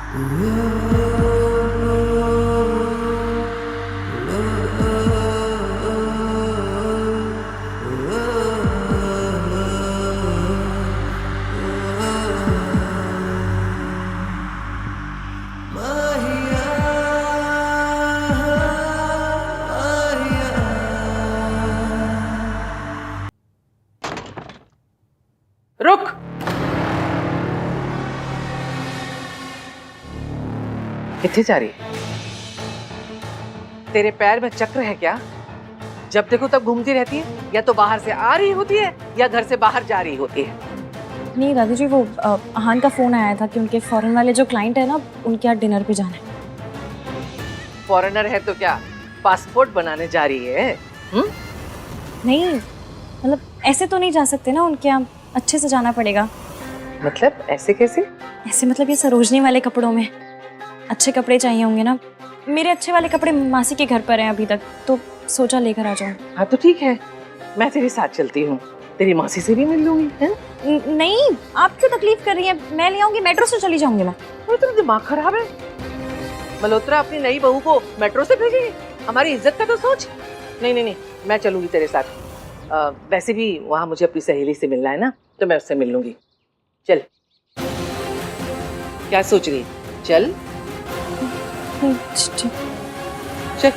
रुक। किथे जा रही? तेरे पैर में चक्र है क्या? जब देखो तब घूमती रहती है, या तो बाहर से आ रही होती है या घर से बाहर जा रही होती है। नहीं दादी जी, वो अहान का फोन आया था कि उनके फॉरेन वाले जो क्लाइंट है ना, उनके यहाँ डिनर पे जाना है। फॉरेनर है तो क्या पासपोर्ट बनाने जा रही है? नहीं मतलब ऐसे तो नहीं जा सकते ना, उनके यहाँ अच्छे से जाना पड़ेगा। मतलब ऐसे कैसे? ऐसे मतलब ये सरोजनी वाले कपड़ों में अच्छे कपड़े चाहिए होंगे ना। मेरे अच्छे वाले कपड़े मासी के घर पर हैं अभी तक, तो सोचा लेकर आ जाऊं। हाँ तो ठीक है, मैं तेरे साथ चलती हूँ, तेरी मासी से भी मिल लूंगी। नहीं, आप क्यों तकलीफ कर रही हैं? मैं ले आऊंगी, मेट्रो से चली जाऊंगी मैं। तेरा दिमाग खराब है? मल्होत्रा अपनी नई बहू को मेट्रो से भेजेगी? हमारी इज्जत का तो सोच। नहीं नहीं नहीं, मैं चलूंगी तेरे साथ। वैसे भी वहां मुझे अपनी सहेली से मिलना है ना, तो मैं उससे मिल लूंगी। चल। क्या सोच रही? चल चल।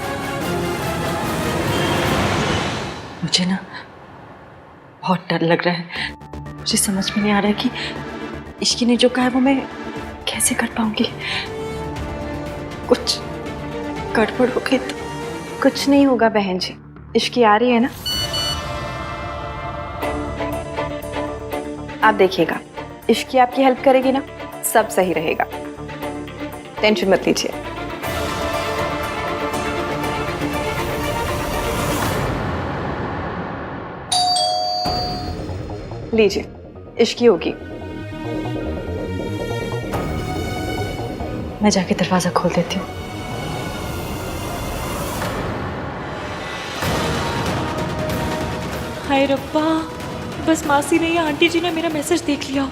मुझे ना बहुत डर लग रहा है। मुझे समझ में नहीं आ रहा है कि इश्की ने जो कहा है वो मैं कैसे कर पाऊंगी। कुछ गड़बड़ हो गई तो। कुछ नहीं होगा बहन जी, इश्की आ रही है ना, आप देखिएगा, इश्की आपकी हेल्प करेगी ना, सब सही रहेगा, टेंशन मत लीजिए। लीजिए, इश्की होगी। मैं जाके दरवाजा खोल देती हूँ। हाय रब्बा, बस मासी ने या आंटी जी ने मेरा मैसेज देख लिया।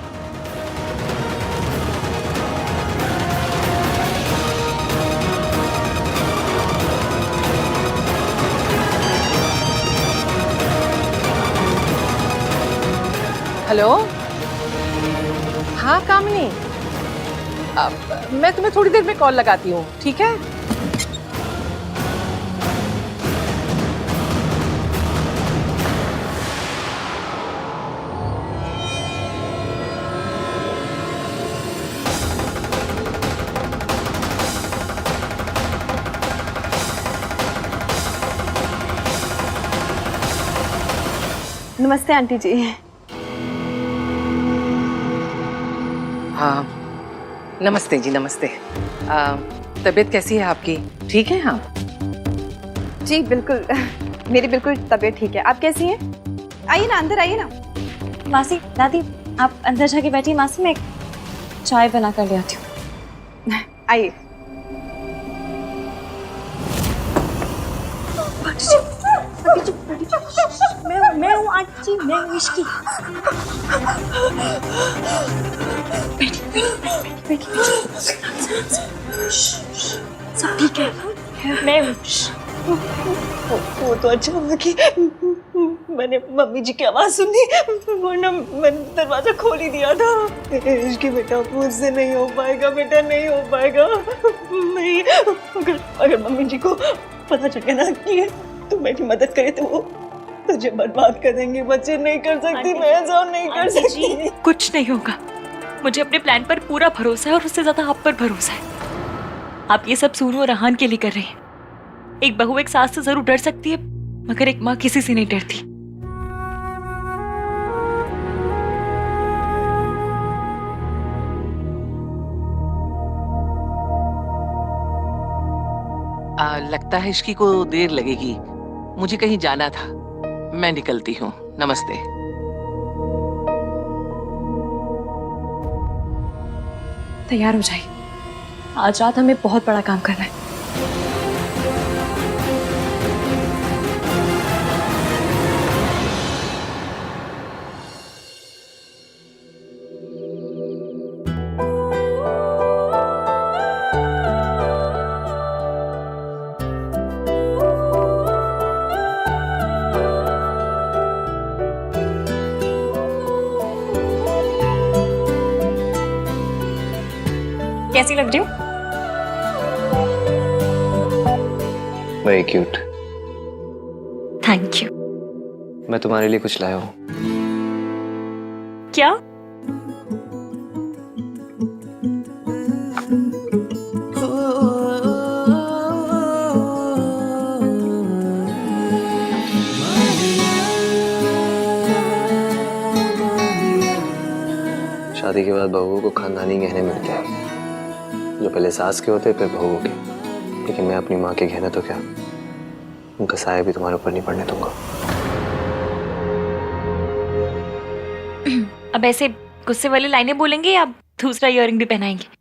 हेलो। हाँ कामिनी, मैं तुम्हें थोड़ी देर में कॉल लगाती हूँ, ठीक है? नमस्ते आंटी जी। हाँ नमस्ते जी, नमस्ते। तबीयत कैसी है आपकी? ठीक है? हाँ जी बिल्कुल, मेरी बिल्कुल तबीयत ठीक है। आप कैसी हैं? आइए ना, अंदर आइए ना। मासी, दादी आप अंदर जाके बैठिए, मासी मैं चाय बना कर ले आती हूँ। आइए। मैं हूँ आंटी जी, मैं हूँ इश्की। बैठी। सब ठीक है, मैं हूँ। वो तो अच्छा हुआ कि मैंने मम्मी जी की आवाज सुनी, वरना मैंने दरवाजा खोल ही दिया था। इश्की बेटा, मुझसे नहीं हो पाएगा बेटा, नहीं हो पाएगा। नहीं, अगर मम्मी जी को पता चल गया ना कि तुम मेरी मदद करे तो वो तुझे बर्बाद कर देंगे। बच्चे नहीं कर सकती, मैं ऐसा नहीं कर सकती। कुछ नहीं होगा, मुझे अपने प्लान पर पूरा भरोसा है और उससे ज्यादा आप पर भरोसा है। आप ये सब सूनू और रहान के लिए कर रहे हैं। एक बहू एक सास से जरूर डर सकती है, मगर एक माँ किसी से नहीं डरती। लगता है इश्की को देर लगेगी, मुझे कहीं जाना था, मैं निकलती हूँ। नमस्ते। तैयार हो जाइए, आज रात हमें बहुत बड़ा काम करना है। कैसी लग रही हूँ? Very cute. Thank you. मैं तुम्हारे लिए कुछ लाया हूँ। क्या? शादी के बाद बहुओं को खानदानी गहने मिलते हैं, जो पहले सास के होते फिर बहुओं के। लेकिन मैं अपनी माँ के गहने तो क्या, उनका साया भी तुम्हारे ऊपर नहीं पड़ने दूंगा। अब ऐसे गुस्से वाली लाइनें बोलेंगे या दूसरा इयररिंग भी पहनाएंगे?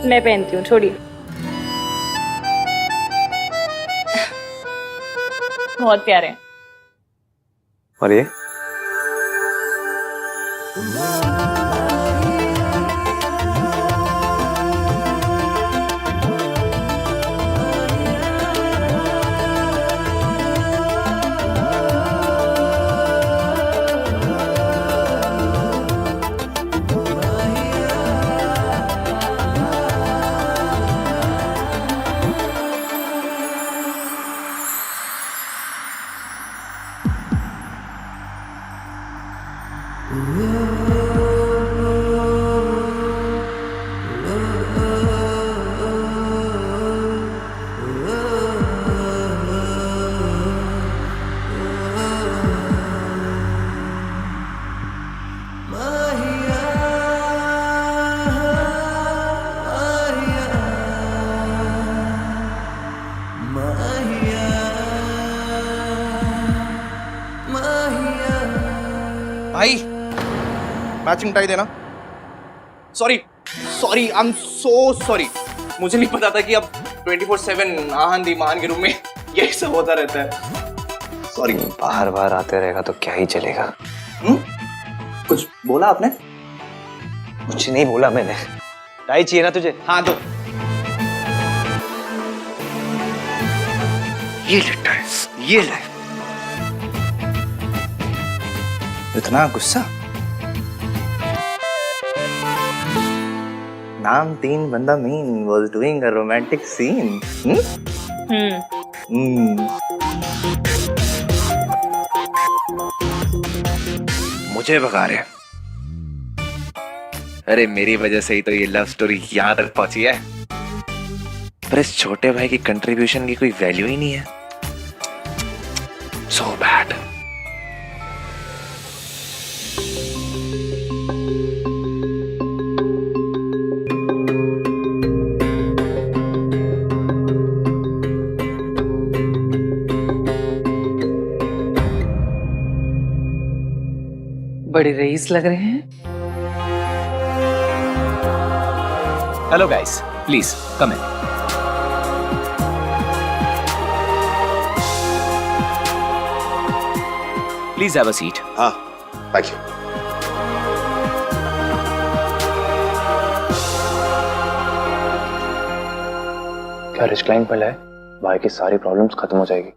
मैं पहनती हूँ, छोड़िए। बहुत प्यारे हैं। और ये भाई मैचिंग टाई देना। Sorry sorry, I am so sorry. मुझे नहीं पता था कि अब 24/7 आहन दी मान के रूम में यही सब होता रहता है। सॉरी। बाहर बाहर आते रहेगा तो क्या ही चलेगा। कुछ बोला आपने? कुछ नहीं बोला मैंने। टाई चाहिए ना तुझे? हाँ दो। ये ले टाई, ये ले। इतना गुस्सा? नाम 3 बंदा mean was doing a romantic scene. मुझे भगा रहे। अरे मेरी वजह से ही तो ये लव स्टोरी यहाँ तक पहुंची है। पर इस छोटे भाई की कंट्रीब्यूशन की कोई वैल्यू ही नहीं है। So bad. बड़े रईस लग रहे हैं। Hello guys, please come in. Please have a seat. हाँ, thank you. क्या रिस्क्लाइन पर है? भाई की सारी प्रॉब्लम्स खत्म हो जाएगी।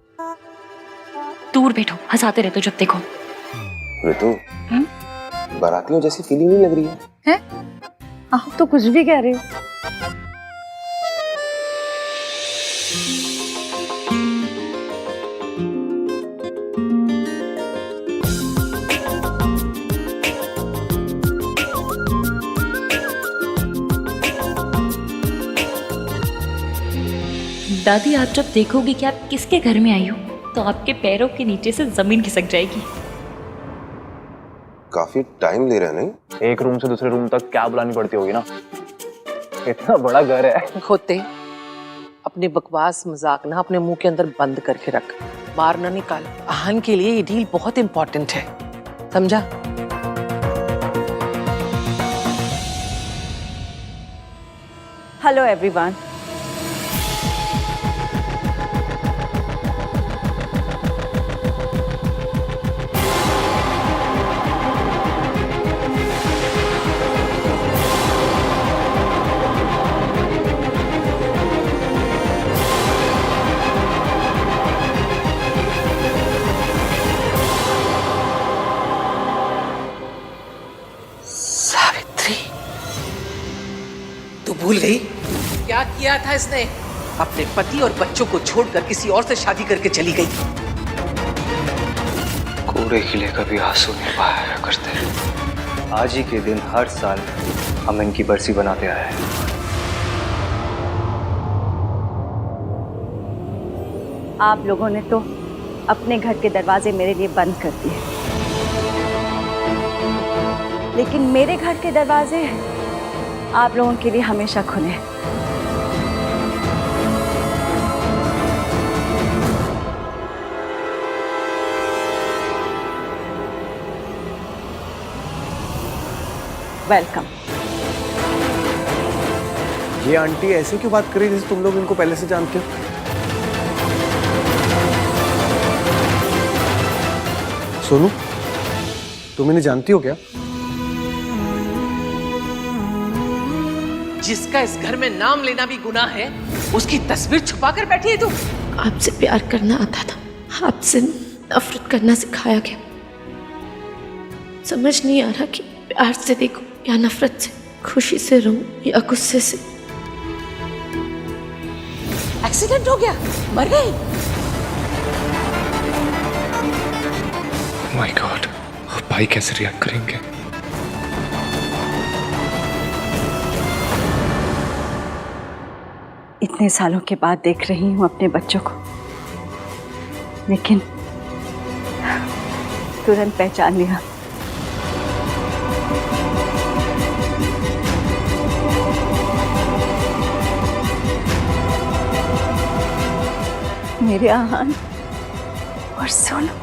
दूर बैठो, हंसाते रहते हो जब देखो। ऋतु, बारातियों जैसी फीलिंग नहीं लग रही है? आप तो कुछ भी कह रहे हो। दादी, आप जब देखोगी कि आप किसके घर में आई हो तो आपके पैरों के नीचे से जमीन खिसक जाएगी। काफी टाइम ले रहे हैं नहीं? एक रूम से दूसरे रूम तक क्या बुलानी पड़ती होगी ना। इतना बड़ा घर है। खोते, अपने बकवास मजाक ना अपने मुंह के अंदर बंद करके रख, बाहर ना निकाल। आहन के लिए ये डील बहुत इंपॉर्टेंट है, समझा? Hello everyone. भूल गई क्या किया था इसने? अपने पति और बच्चों को छोड़कर किसी और से शादी करके चली गई। कूड़े के लिए कभी आंसू नहीं बहाया करते। आज ही के दिन हर साल हम इनकी बरसी बनाते आए हैं। आप लोगों ने तो अपने घर के दरवाजे मेरे लिए बंद कर दिए, लेकिन मेरे घर के दरवाजे आप लोगों के लिए हमेशा खुले हैं। वेलकम। ये आंटी ऐसे क्यों बात कर रही है जैसे तुम लोग इनको पहले से जानते हो? सोनू, तुम इन्हें जानती हो क्या? जिसका इस घर में नाम लेना भी गुनाह है, उसकी तस्वीर छुपा कर बैठी है तू। आपसे प्यार करना आता था, आपसे नफरत करना सिखाया गया। समझ नहीं आ रहा कि प्यार से देखूं या नफरत से, खुशी से रहूं या गुस्से से। एक्सीडेंट हो गया, मर गई। माय गॉड, अब भाई कैसे रिएक्ट करेंगे? इतने सालों के बाद देख रही हूँ अपने बच्चों को, लेकिन तुरंत पहचान लिया। मेरे आहान और सोनू।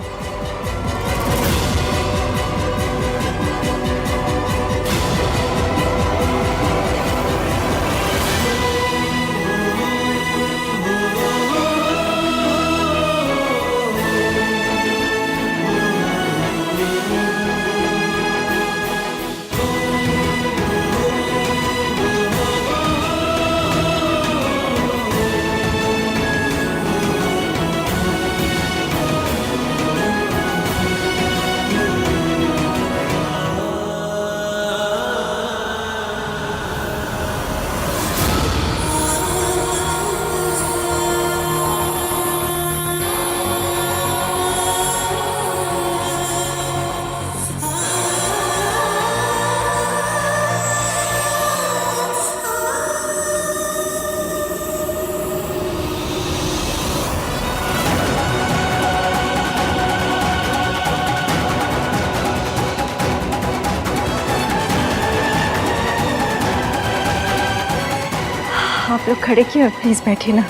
आप लोग खड़े क्यों? प्लीज बैठिए ना।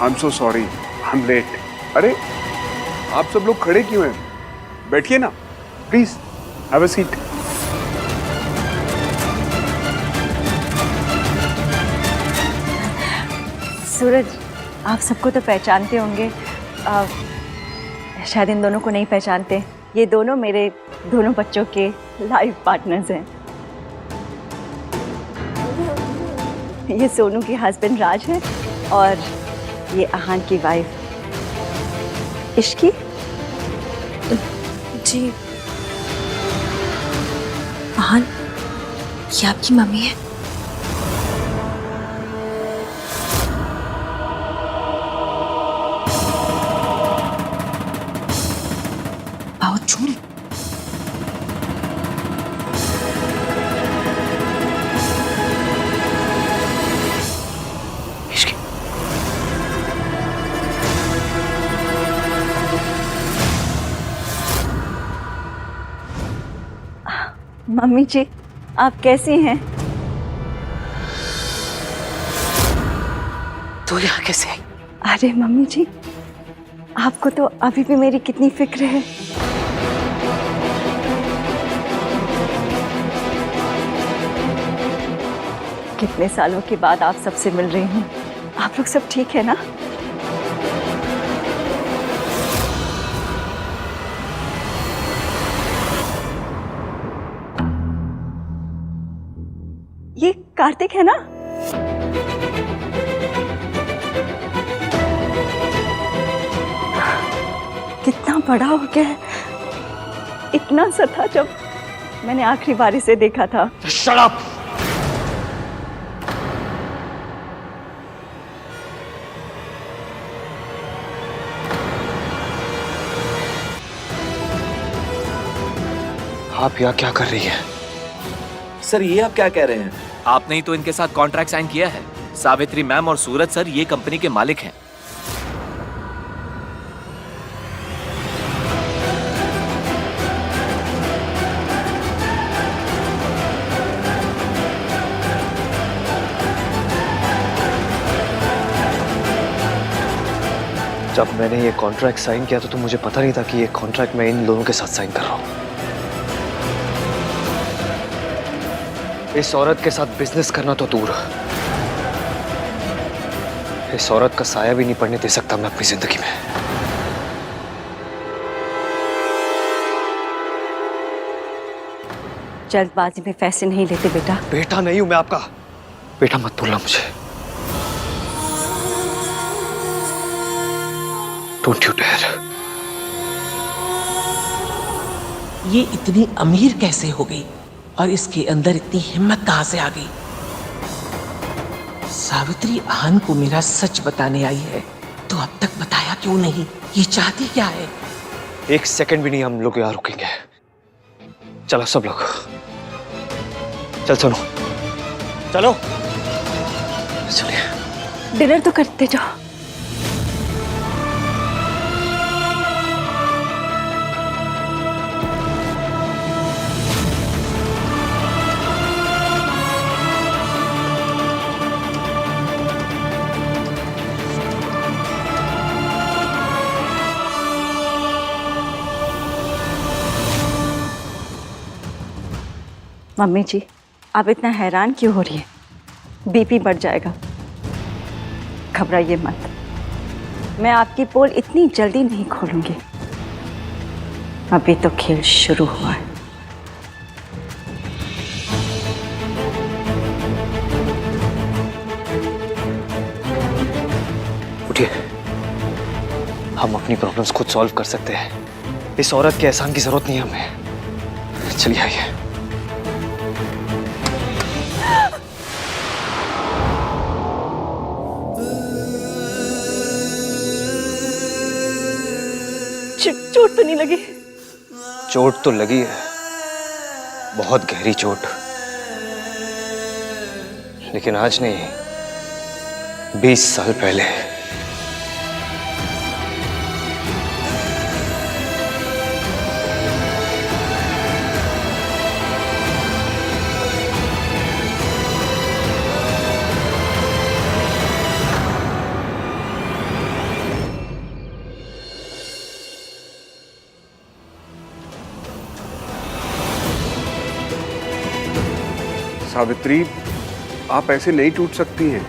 I am so sorry, I am late. अरे आप सब लोग खड़े क्यों हैं? बैठिए ना please, have a seat. Suraj, आप सबको तो पहचानते होंगे, शायद इन दोनों को नहीं पहचानते। ये दोनों मेरे दोनों बच्चों के लाइफ पार्टनर्स हैं। ये सोनू के हस्बैंड राज हैं और ये आहान की वाइफ इश्की। जी, आहान, ये आपकी मम्मी है? बहुत झूठ। मम्मी जी, आप कैसी हैं? तू यहाँ कैसे आई? अरे मम्मी जी, आपको तो अभी भी मेरी कितनी फिक्र है। कितने सालों के बाद आप सबसे मिल रही हूँ। आप लोग सब ठीक है ना? ये कार्तिक है ना? कितना बड़ा हो गया है। इतना सा था जब मैंने आखिरी बार इसे देखा था। Shut up! आप यहाँ क्या कर रही है? सर ये आप क्या कह रहे हैं? आपने ही तो इनके साथ कॉन्ट्रैक्ट साइन किया है। सावित्री मैम और सूरज सर ये कंपनी के मालिक हैं। जब मैंने ये कॉन्ट्रैक्ट साइन किया तो मुझे पता नहीं था कि ये कॉन्ट्रैक्ट मैं इन लोगों के साथ साइन कर रहा हूं। इस औरत के साथ बिजनेस करना तो दूर, इस औरत का साया भी नहीं पड़ने दे सकता मैं अपनी जिंदगी में। जल्दबाजी में फैसले नहीं लेते बेटा। बेटा नहीं हूं मैं आपका। बेटा मत बोलना मुझे। Don't you dare. ये इतनी अमीर कैसे हो गई और इसके अंदर इतनी हिम्मत कहां से आ गई? सावित्री आहन को मेरा सच बताने आई है तो अब तक बताया क्यों नहीं? ये चाहती क्या है? एक सेकंड भी नहीं हम लोग यहाँ रुकेंगे। चलो सब लोग, चल सुनो, चलो चलिए। डिनर तो करते जाओ। मम्मी जी, आप इतना हैरान क्यों हो रही है? बीपी बढ़ जाएगा। घबराइए मत, मैं आपकी पोल इतनी जल्दी नहीं खोलूंगी। अभी तो खेल शुरू हुआ है। उठिए, हम अपनी प्रॉब्लम्स खुद सॉल्व कर सकते हैं। इस औरत के एहसान की जरूरत नहीं है हमें। चलिए आइए। चोट तो नहीं लगी? चोट तो लगी है, बहुत गहरी चोट, लेकिन आज नहीं, 20 साल पहले। सावित्री, आप ऐसे नहीं टूट सकती हैं।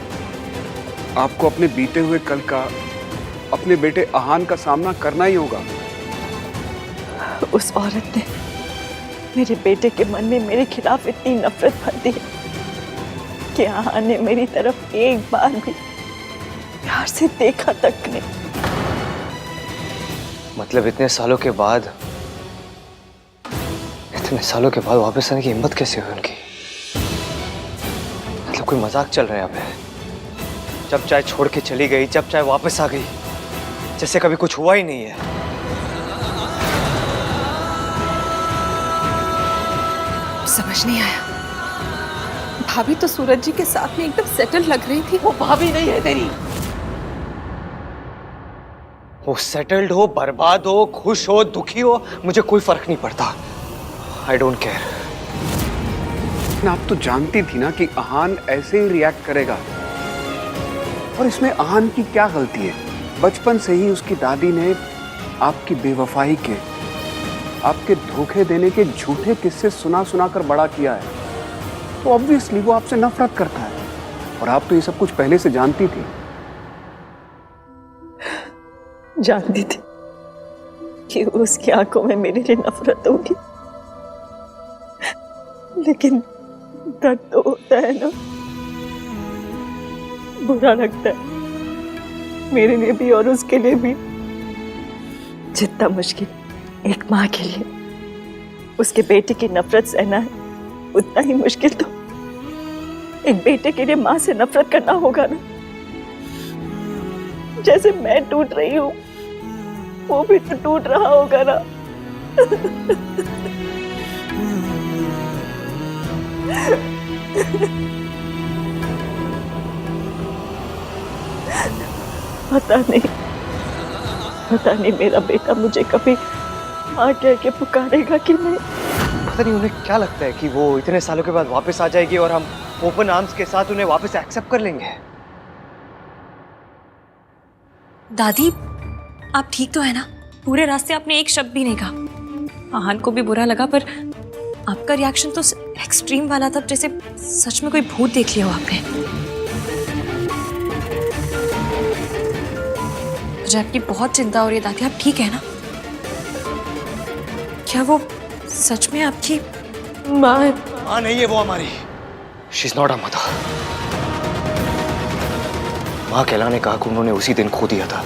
आपको अपने बीते हुए कल का, अपने बेटे आहान का सामना करना ही होगा। उस औरत ने मेरे बेटे के मन में मेरे खिलाफ इतनी नफरत भर दी कि आहान ने मेरी तरफ एक बार भी प्यार से देखा तक नहीं। मतलब इतने सालों के बाद वापस आने की हिम्मत कैसे हुई उनकी? मतलब कोई मजाक चल रहा है यहाँ पे? जब चाहे छोड़ के चली गई, जब चाहे वापस आ गई, जैसे कभी कुछ हुआ ही नहीं है। समझ नहीं आया। भाभी तो सूरज जी के साथ में एकदम सेटल लग रही थी। वो भाभी नहीं है तेरी। वो सेटल्ड हो, बर्बाद हो, खुश हो, दुखी हो, मुझे कोई फर्क नहीं पड़ता। I don't care. आप तो जानती थी ना कि आहान ऐसे ही रिएक्ट करेगा, और इसमें आहान की क्या गलती है? बचपन से ही उसकी दादी ने आपकी बेवफाई के, आपके धोखे देने के झूठे किस्से सुना सुना कर बड़ा किया है। तो ऑब्वियसली वो आपसे नफरत करता है, और आप तो ये सब कुछ पहले से जानती थी। जानती थी कि उसकी आंखों में मेरे लिए नफरत होगी, लेकिन दर्द तो होता है ना, बुरा लगता है मेरे लिए भी और उसके लिए भी। जितना मुश्किल एक माँ के लिए उसके बेटे की नफरत सहना है, उतना ही मुश्किल तो एक बेटे के लिए माँ से नफरत करना होगा ना। जैसे मैं टूट रही हूँ, वो भी तो टूट रहा होगा ना। पता नहीं मेरा बेटा मुझे कभी माँ कह के पुकारेगा कि नहीं। पता नहीं उन्हें क्या लगता है कि वो इतने सालों के बाद वापस आ जाएगी और हम ओपन आर्म्स के साथ उन्हें वापस एक्सेप्ट कर लेंगे। दादी, आप ठीक तो है ना? पूरे रास्ते आपने एक शब्द भी नहीं कहा। आहान को भी बुरा लगा, पर आपका रिएक्शन तो एक्सट्रीम वाला था, जैसे सच में कोई भूत देख लिया हो आपने। मुझे आपकी बहुत चिंता हो रही है दादी, आप ठीक है ना? क्या वो सच में आपकी माँ है? माँ नहीं है वो हमारी। She is not a mother. माँ कहलाने का हक उन्होंने उसी दिन खो दिया था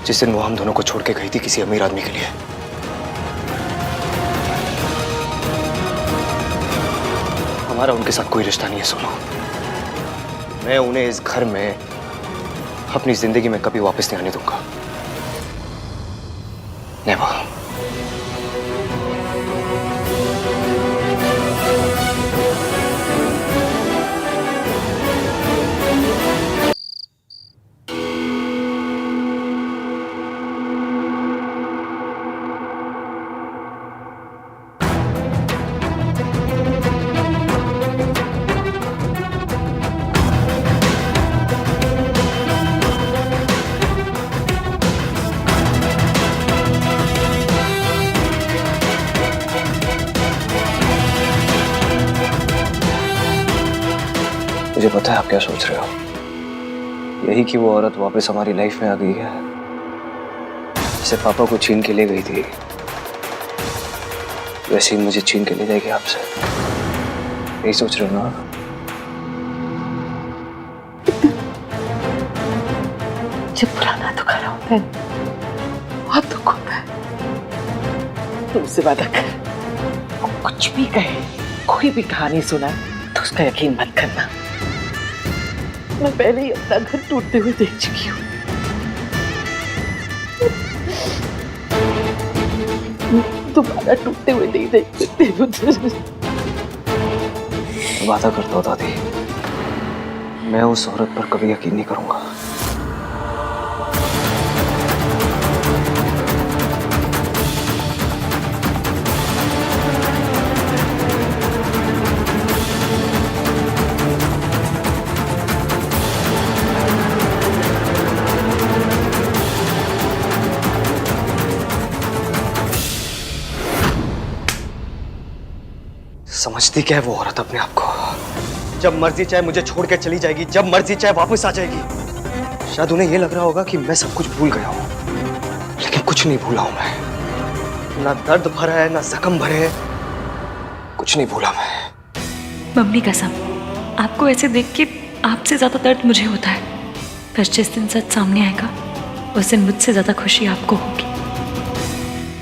जिस दिन वो हम दोनों को छोड़ के गई थी किसी अमीर आदमी के लिए। हमारा उनके साथ कोई रिश्ता नहीं है सोनू। मैं उन्हें इस घर में अपनी जिंदगी में कभी वापस नहीं आने दूंगा। नेवर। मुझे पता है आप क्या सोच रहे हो। यही कि वो औरत वापस हमारी लाइफ में आ गई है, जिसे पापा को छीन के ले गई थी, वैसे ही मुझे छीन के ले जाएगी आपसे। यही सोच रहे हो ना? जब पुराना दुख आ रहा होता है, बहुत दुख होता है। तुमसे वादा कर, वो कुछ भी कहे, कोई भी कहानी सुना तो उसका यकीन मत करना। मैं पहले ही अपना घर टूटते हुए देख चुकी हूँ। दोबारा टूटते हुए नहीं देख सकती। वादा करता हूँ दादी, मैं उस औरत पर कभी यकीन नहीं करूंगा। समझती क्या है वो औरत अपने आप को? जब मर्जी चाहे मुझे छोड़ के चली जाएगी, जब मर्जी चाहे वापस आ जाएगी। शायद उन्हें यह लग रहा होगा कि मैं सब कुछ भूल गया हूं, लेकिन कुछ नहीं भूला हूं मैं। ना दर्द भरा है, ना जख्म भरे हैं, कुछ नहीं भूला मैं। मम्मी कसम, आपको ऐसे देख के आपसे ज्यादा दर्द मुझे होता है, पर जिस दिन सच सामने आएगा उस दिन मुझसे ज्यादा खुशी आपको होगी।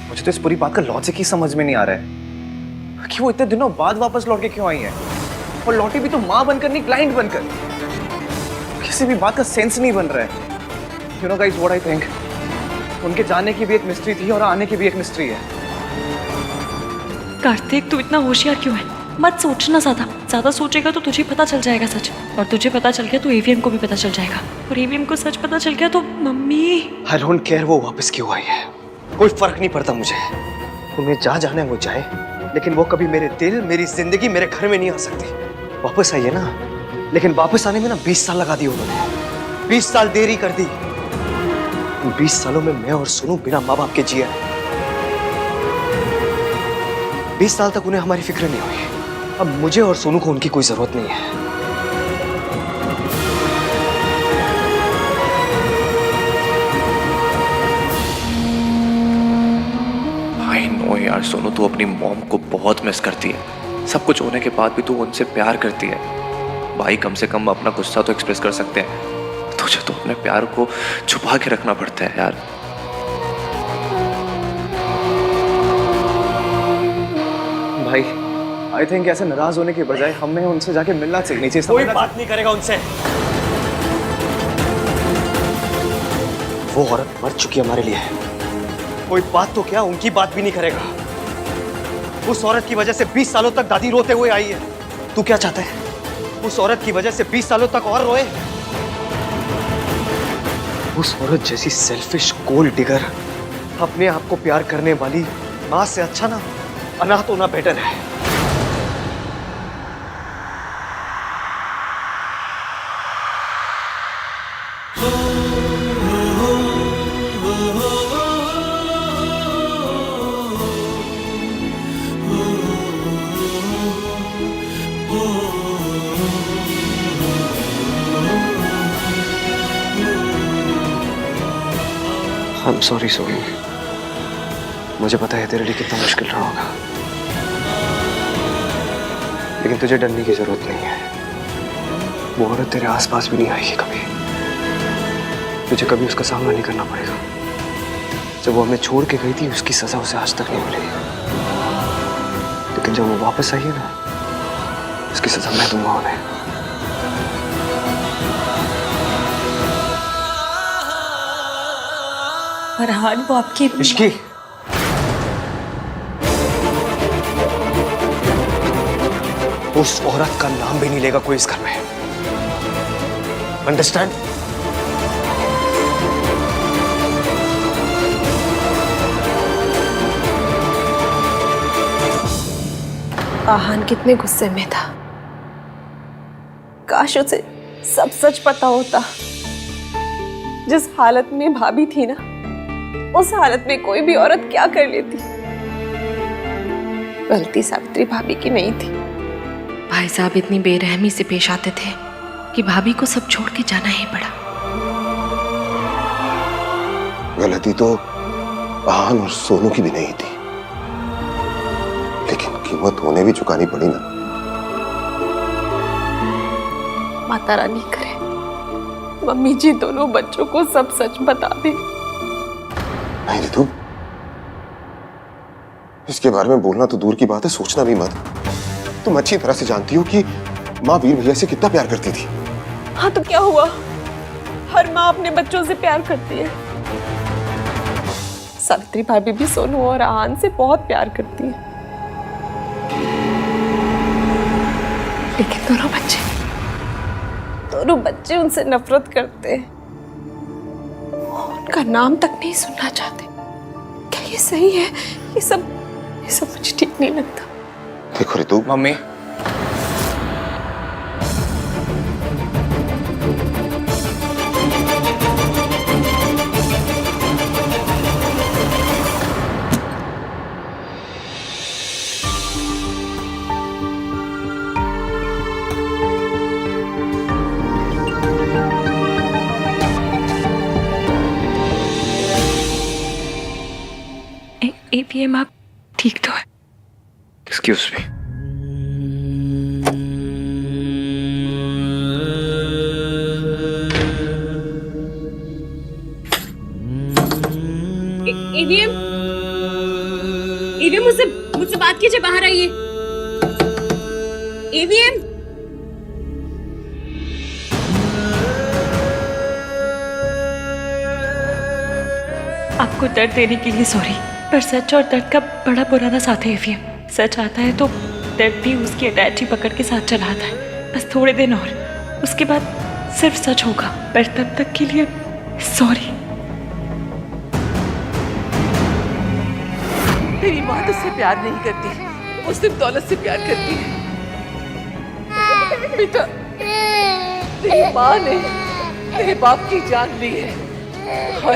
मुझे तो इस पूरी बात का लॉजिक ही समझ में नहीं आ रहा है कि वो इतने दिनों बाद वापस लौट के क्यों आई है, और लौटी भी तो माँ बनकर नहीं, क्लाइंट बनकर। किसी भी बात का सेंस नहीं बन रहा है। You know guys what I think, उनके जाने की भी एक मिस्ट्री थी और आने की भी एक मिस्ट्री है। कार्तिक, तू इतना होशियार क्यों है? मत सोचना ज्यादा सोचेगा तो तुझे पता चल जाएगा सच, और तुझे पता चल गया तो एवीएम को भी पता चल जाएगा, और एवीएम को सच पता चल गया तो मम्मी। आई डोंट केयर वो वापस क्यों आई है, कोई फर्क नहीं पड़ता मुझे। उन्हें जहाँ जाना है वो जाए, लेकिन वो कभी मेरे दिल, मेरी जिंदगी, मेरे घर में नहीं आ सकती। वापस आइए ना, लेकिन वापस आने में ना 20 साल लगा दिए उन्होंने। 20 साल देरी कर दी। इन 20 सालों में मैं और सोनू बिना माँ बाप के जिए। 20 साल तक उन्हें हमारी फिक्र नहीं हुई। अब मुझे और सोनू को उनकी कोई जरूरत नहीं है। आई नो यार सोनू, तू अपनी मॉम को बहुत मिस करती है। सब कुछ होने के बाद भी तू उनसे प्यार करती है। भाई कम से कम अपना गुस्सा तो एक्सप्रेस कर सकते हैं, तुझे तो अपने प्यार को छुपा के रखना पड़ता है यार। भाई आई थिंक ऐसे नाराज होने के बजाय हमें उनसे जाके मिलना चाहिए। कोई बात नहीं करेगा उनसे। वो औरत मर चुकी है हमारे लिए, कोई बात तो क्या उनकी बात भी नहीं करेगा। उस औरत की वजह से 20 सालों तक दादी रोते हुए आई है, तू क्या चाहता है? उस औरत की वजह से 20 सालों तक और रोए? उस औरत जैसी सेल्फिश गोल्ड डिगर अपने आप को प्यार करने वाली मां से अच्छा ना अनाथ होना बेटर है। I'm sorry सोनू, मुझे पता है तेरे लिए कितना मुश्किल रहा होगा, लेकिन तुझे डरने की जरूरत नहीं है। वो औरत तेरे आसपास भी नहीं आएगी कभी। तुझे कभी उसका सामना नहीं करना पड़ेगा। जब वो हमें छोड़ के गई थी उसकी सजा उसे आज तक नहीं मिली, लेकिन जब वो वापस आई है ना, उसकी सजा मैं दूंगा उन्हें। फरहान, वो आपकी इश्की, उस औरत का नाम भी नहीं लेगा कोई इस घर में। अंडरस्टैंड? आहान कितने गुस्से में था। काश उसे सब सच पता होता। जिस हालत में भाभी थी ना, उस हालत में कोई भी औरत क्या कर लेती। गलती सावित्री भाभी की नहीं थी। भाई साहब इतनी बेरहमी से पेश आते थे कि भाभी को सब छोड़ के जाना ही पड़ा। गलती तो आहान और सोनू की भी नहीं थी, लेकिन कीमत उन्हें भी चुकानी पड़ी ना। माता रानी करे मम्मी जी दोनों बच्चों को सब सच बता दे। नहीं रितु, इसके बारे में बोलना तो दूर की बात है, सोचना भी मत। तुम अच्छी तरह से जानती हो कि माँ वीर भैया से कितना प्यार करती थी। हाँ तो क्या हुआ, हर माँ अपने बच्चों से प्यार करती है। सावित्री भाभी भी सोनू और आहान से बहुत प्यार करती है, लेकिन दोनों बच्चे उनसे नफरत करते हैं। उनका नाम तक नहीं सुनना चाहते। क्या ये सही है? ये सब मुझे ठीक नहीं लगता। देखो रितु, मम्मी, एवीएम आप ठीक तो है? Excuse me. एवीएम मुझसे बात कीजिए, बाहर आइए। एवीएम, आपको दर्द देने के लिए सॉरी, पर सच और दर्द का बड़ा पुराना साथ है एवीएम। सच आता है तो दर्द भी उसकी अटैची पकड़ के साथ चला आता है। बस थोड़े दिन और, उसके बाद सिर्फ सच होगा, पर तब तक के लिए सॉरी। तेरी माँ तुझसे प्यार नहीं करती, वो सिर्फ दौलत से प्यार करती है। बेटा, तेरी माँ ने तेरे बाप की जान ली है और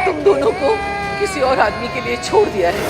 तुम दोनों को किसी और आदमी के लिए छोड़ दिया है।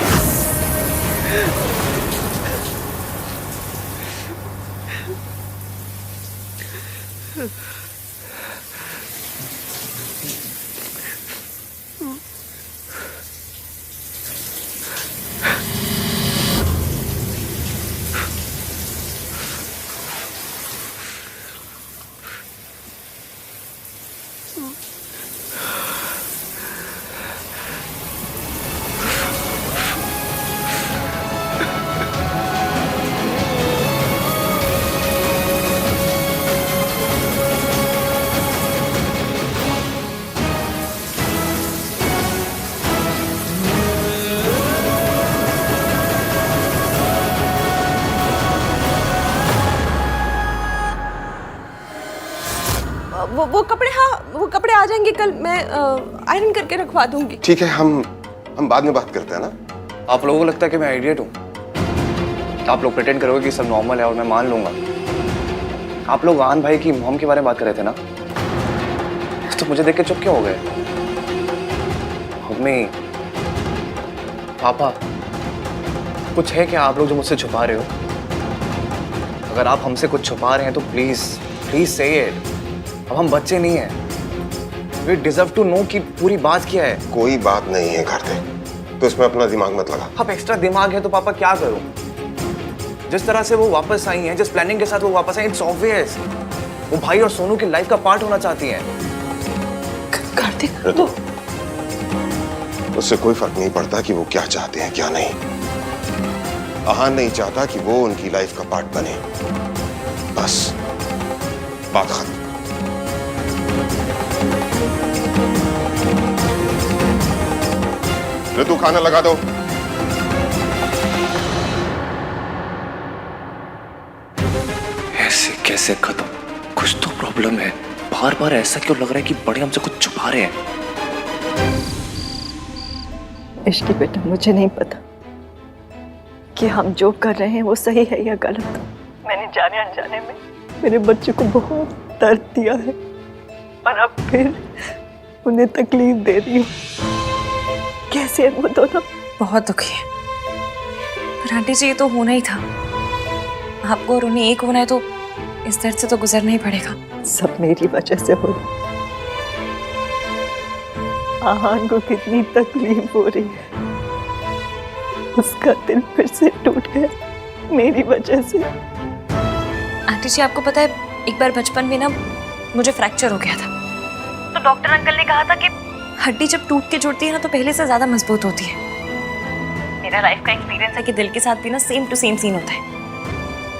वो कपड़े, हाँ वो कपड़े आ जाएंगे कल, मैं आयरन करके रखवा दूंगी। ठीक है, हम बाद में बात करते हैं ना। आप लोगों को लगता है कि मैं आइडियट हूँ? आप लोग प्रिटेंड करोगे कि सब नॉर्मल है और मैं मान लूंगा। आप लोग आहान भाई की मॉम के बारे में बात कर रहे थे ना, तो मुझे देख के चुप क्यों हो गए? मम्मी, पापा, कुछ है क्या आप लोग जो मुझसे छुपा रहे हो? अगर आप हमसे कुछ छुपा रहे हैं तो प्लीज प्लीज से इट। अब हम बच्चे नहीं हैं। वी डिजर्व टू नो कि पूरी बात क्या है। कोई बात नहीं है कार्तिक, तो इसमें अपना दिमाग मत लगा। अब एक्स्ट्रा दिमाग है तो पापा क्या करूं? जिस तरह से वो वापस आई हैं, जिस प्लानिंग के साथ वो वापस आई, इट्स ऑब्वियस वो भाई और सोनू की लाइफ का पार्ट होना चाहती हैं। कार्तिक, तो उससे कोई फर्क नहीं पड़ता कि वो क्या चाहते हैं क्या नहीं। आहान नहीं चाहता कि वो उनकी लाइफ का पार्ट बने, बस बात खत्म। ऋतु, खाना लगा दो। ऐसे कैसे खत्म? कुछ तो प्रॉब्लम है। बार बार ऐसा क्यों लग रहा है कि बड़े हमसे कुछ छुपा रहे हैं? इश्की बेटा, मुझे नहीं पता कि हम जो कर रहे हैं वो सही है या गलत। मैंने जाने अनजाने में मेरे बच्चे को बहुत दर्द दिया है और अब फिर उन्हें तकलीफ दे रही हूँ। कैसे है वो दोनों? बहुत दुखी है, पर आंटी जी ये तो होना ही था। आपको और उन्हें एक होना है तो इस दर्द से तो गुजरना ही पड़ेगा। सब मेरी वजह से हो रहा है। आहान को कितनी तकलीफ हो रही है, उसका दिल फिर से टूट गया मेरी वजह से। आंटी जी आपको पता है, एक बार बचपन में ना मुझे फ्रैक्चर हो गया था, तो डॉक्टर अंकल ने कहा था कि हड्डी जब टूट के जुड़ती है ना तो पहले से ज्यादा मजबूत होती है। मेरा लाइफ का एक्सपीरियंस है कि दिल के साथ भी ना सेम टू सेम सीन होता है।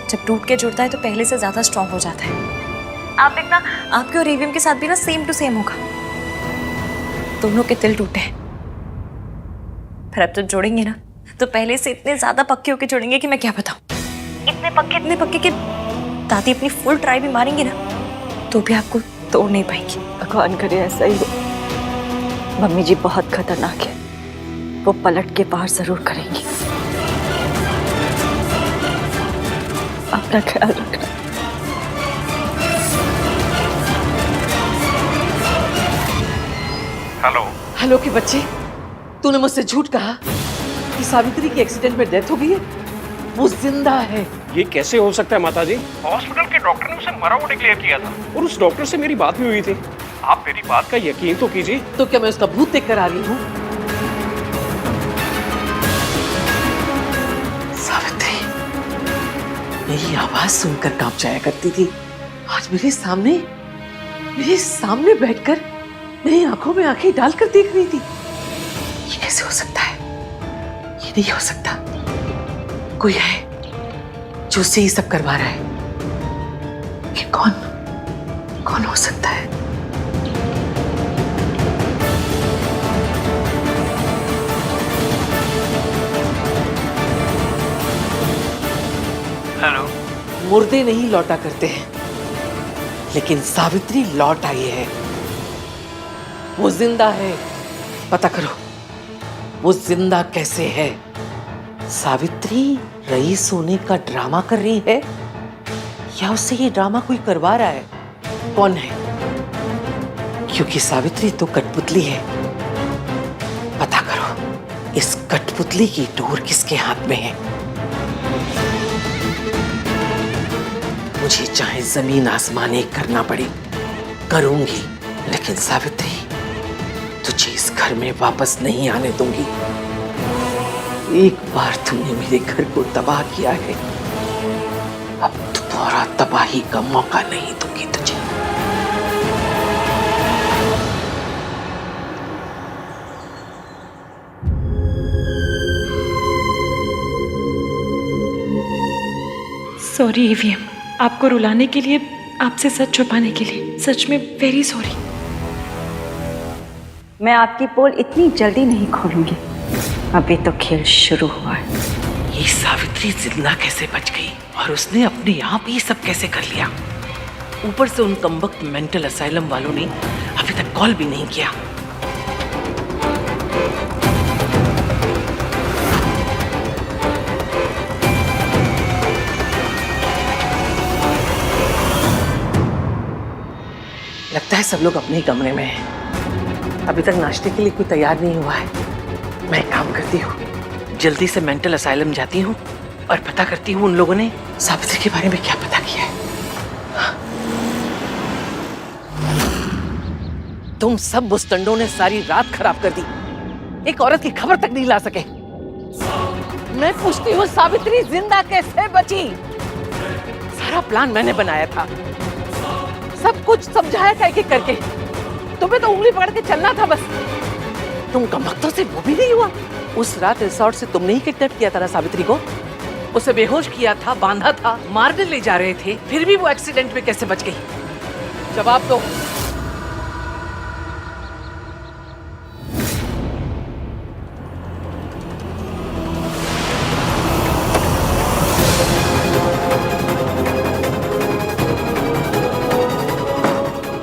जब टूट के जुड़ता है तो पहले से ज्यादा स्ट्रांग हो जाता है। आप देखना, आपके और एवीएम के साथ भी ना सेम टू सेम होगा। दोनों के दिल टूटे हैं, पर अब तो जोड़ेंगे ना तो पहले से इतने ज्यादा पक्के होके जुड़ेंगे कि मैं क्या बताऊं। इतने पक्के कि दादी अपनी फुल ट्राई भी मारेंगी ना तो भी आपको तोड़ नहीं पाएंगी। भगवान करे ऐसा ही हो। मम्मी जी बहुत खतरनाक है, वो पलट के पार जरूर करेंगी। अपना ख्याल रखना। हेलो के बच्चे, तूने मुझसे झूठ कहा कि सावित्री की एक्सीडेंट में डेथ हो गई है। वो जिंदा है। ये कैसे हो सकता है माताजी? हॉस्पिटल के डॉक्टर ने उसे मरा हुआ डिक्लेयर किया था और उस डॉक्टर से मेरी बात भी हुई थी। आप मेरी बात का यकीन तो कीजिए। तो क्या मैं उसका भूत देख कर आ रही हूँ? सावित्री मेरी आवाज सुनकर कांप जाया करती थी, आज मेरे सामने बैठकर मेरी आंखों में आंखें डालकर देख रही थी। ये कैसे हो सकता है? ये नहीं हो सकता। कोई है जो उससे ये सब करवा रहा है। ये कौन हो सकता है? हेलो। मुर्दे नहीं लौटा करते हैं, लेकिन सावित्री लौट आई है। वो जिंदा है। पता करो वो जिंदा कैसे है। सावित्री रईस होने का ड्रामा कर रही है या उससे ये ड्रामा कोई करवा रहा है? कौन है? क्योंकि सावित्री तो कठपुतली है। पता करो इस कठपुतली की डोर किसके हाथ में है। मुझे चाहे जमीन आसमान एक करना पड़े करूंगी, लेकिन सावित्री तुझे इस घर में वापस नहीं आने दूंगी। एक बार तूने मेरे घर को तबाह किया है, अब दोबारा तबाही का मौका नहीं दूंगी तुझे। सॉरी ईवीएम, आपको रुलाने के लिए, आपसे सच छुपाने के लिए, सच में वेरी सॉरी। मैं आपकी पोल इतनी जल्दी नहीं खोलूंगी, अभी तो खेल शुरू हुआ है। ये सावित्री जिंदा कैसे बच गई और उसने अपने आप ये सब कैसे कर लिया? ऊपर से उन कमबख्त मेंटल असाइलम वालों ने अभी तक कॉल भी नहीं किया। लगता है सब लोग अपने ही कमरे में हैं। अभी तक नाश्ते के लिए कोई तैयार नहीं हुआ है। मैं एक काम करती हूँ, जल्दी से मेंटल असाइलम जाती हूँ और पता करती हूँ उन लोगों ने सावित्री के बारे में क्या पता किया है। तुम सब बुस्तंडों ने सारी रात खराब कर दी, एक औरत की खबर तक नहीं ला सके। मैं पूछती हूँ सावित्री जिंदा कैसे बची? सारा प्लान मैंने बनाया था, सब कुछ समझाया था एक एक करके। तुम्हें तो उंगली पकड़ के चलना था बस। तुम कमबख्तों से वो भी नहीं हुआ। उस रात रिसोर्ट से तुमने ही किडनैप किया था ना सावित्री को? उसे बेहोश किया था, बांधा था, मारने ले जा रहे थे, फिर भी वो एक्सीडेंट में कैसे बच गई? जवाब दो।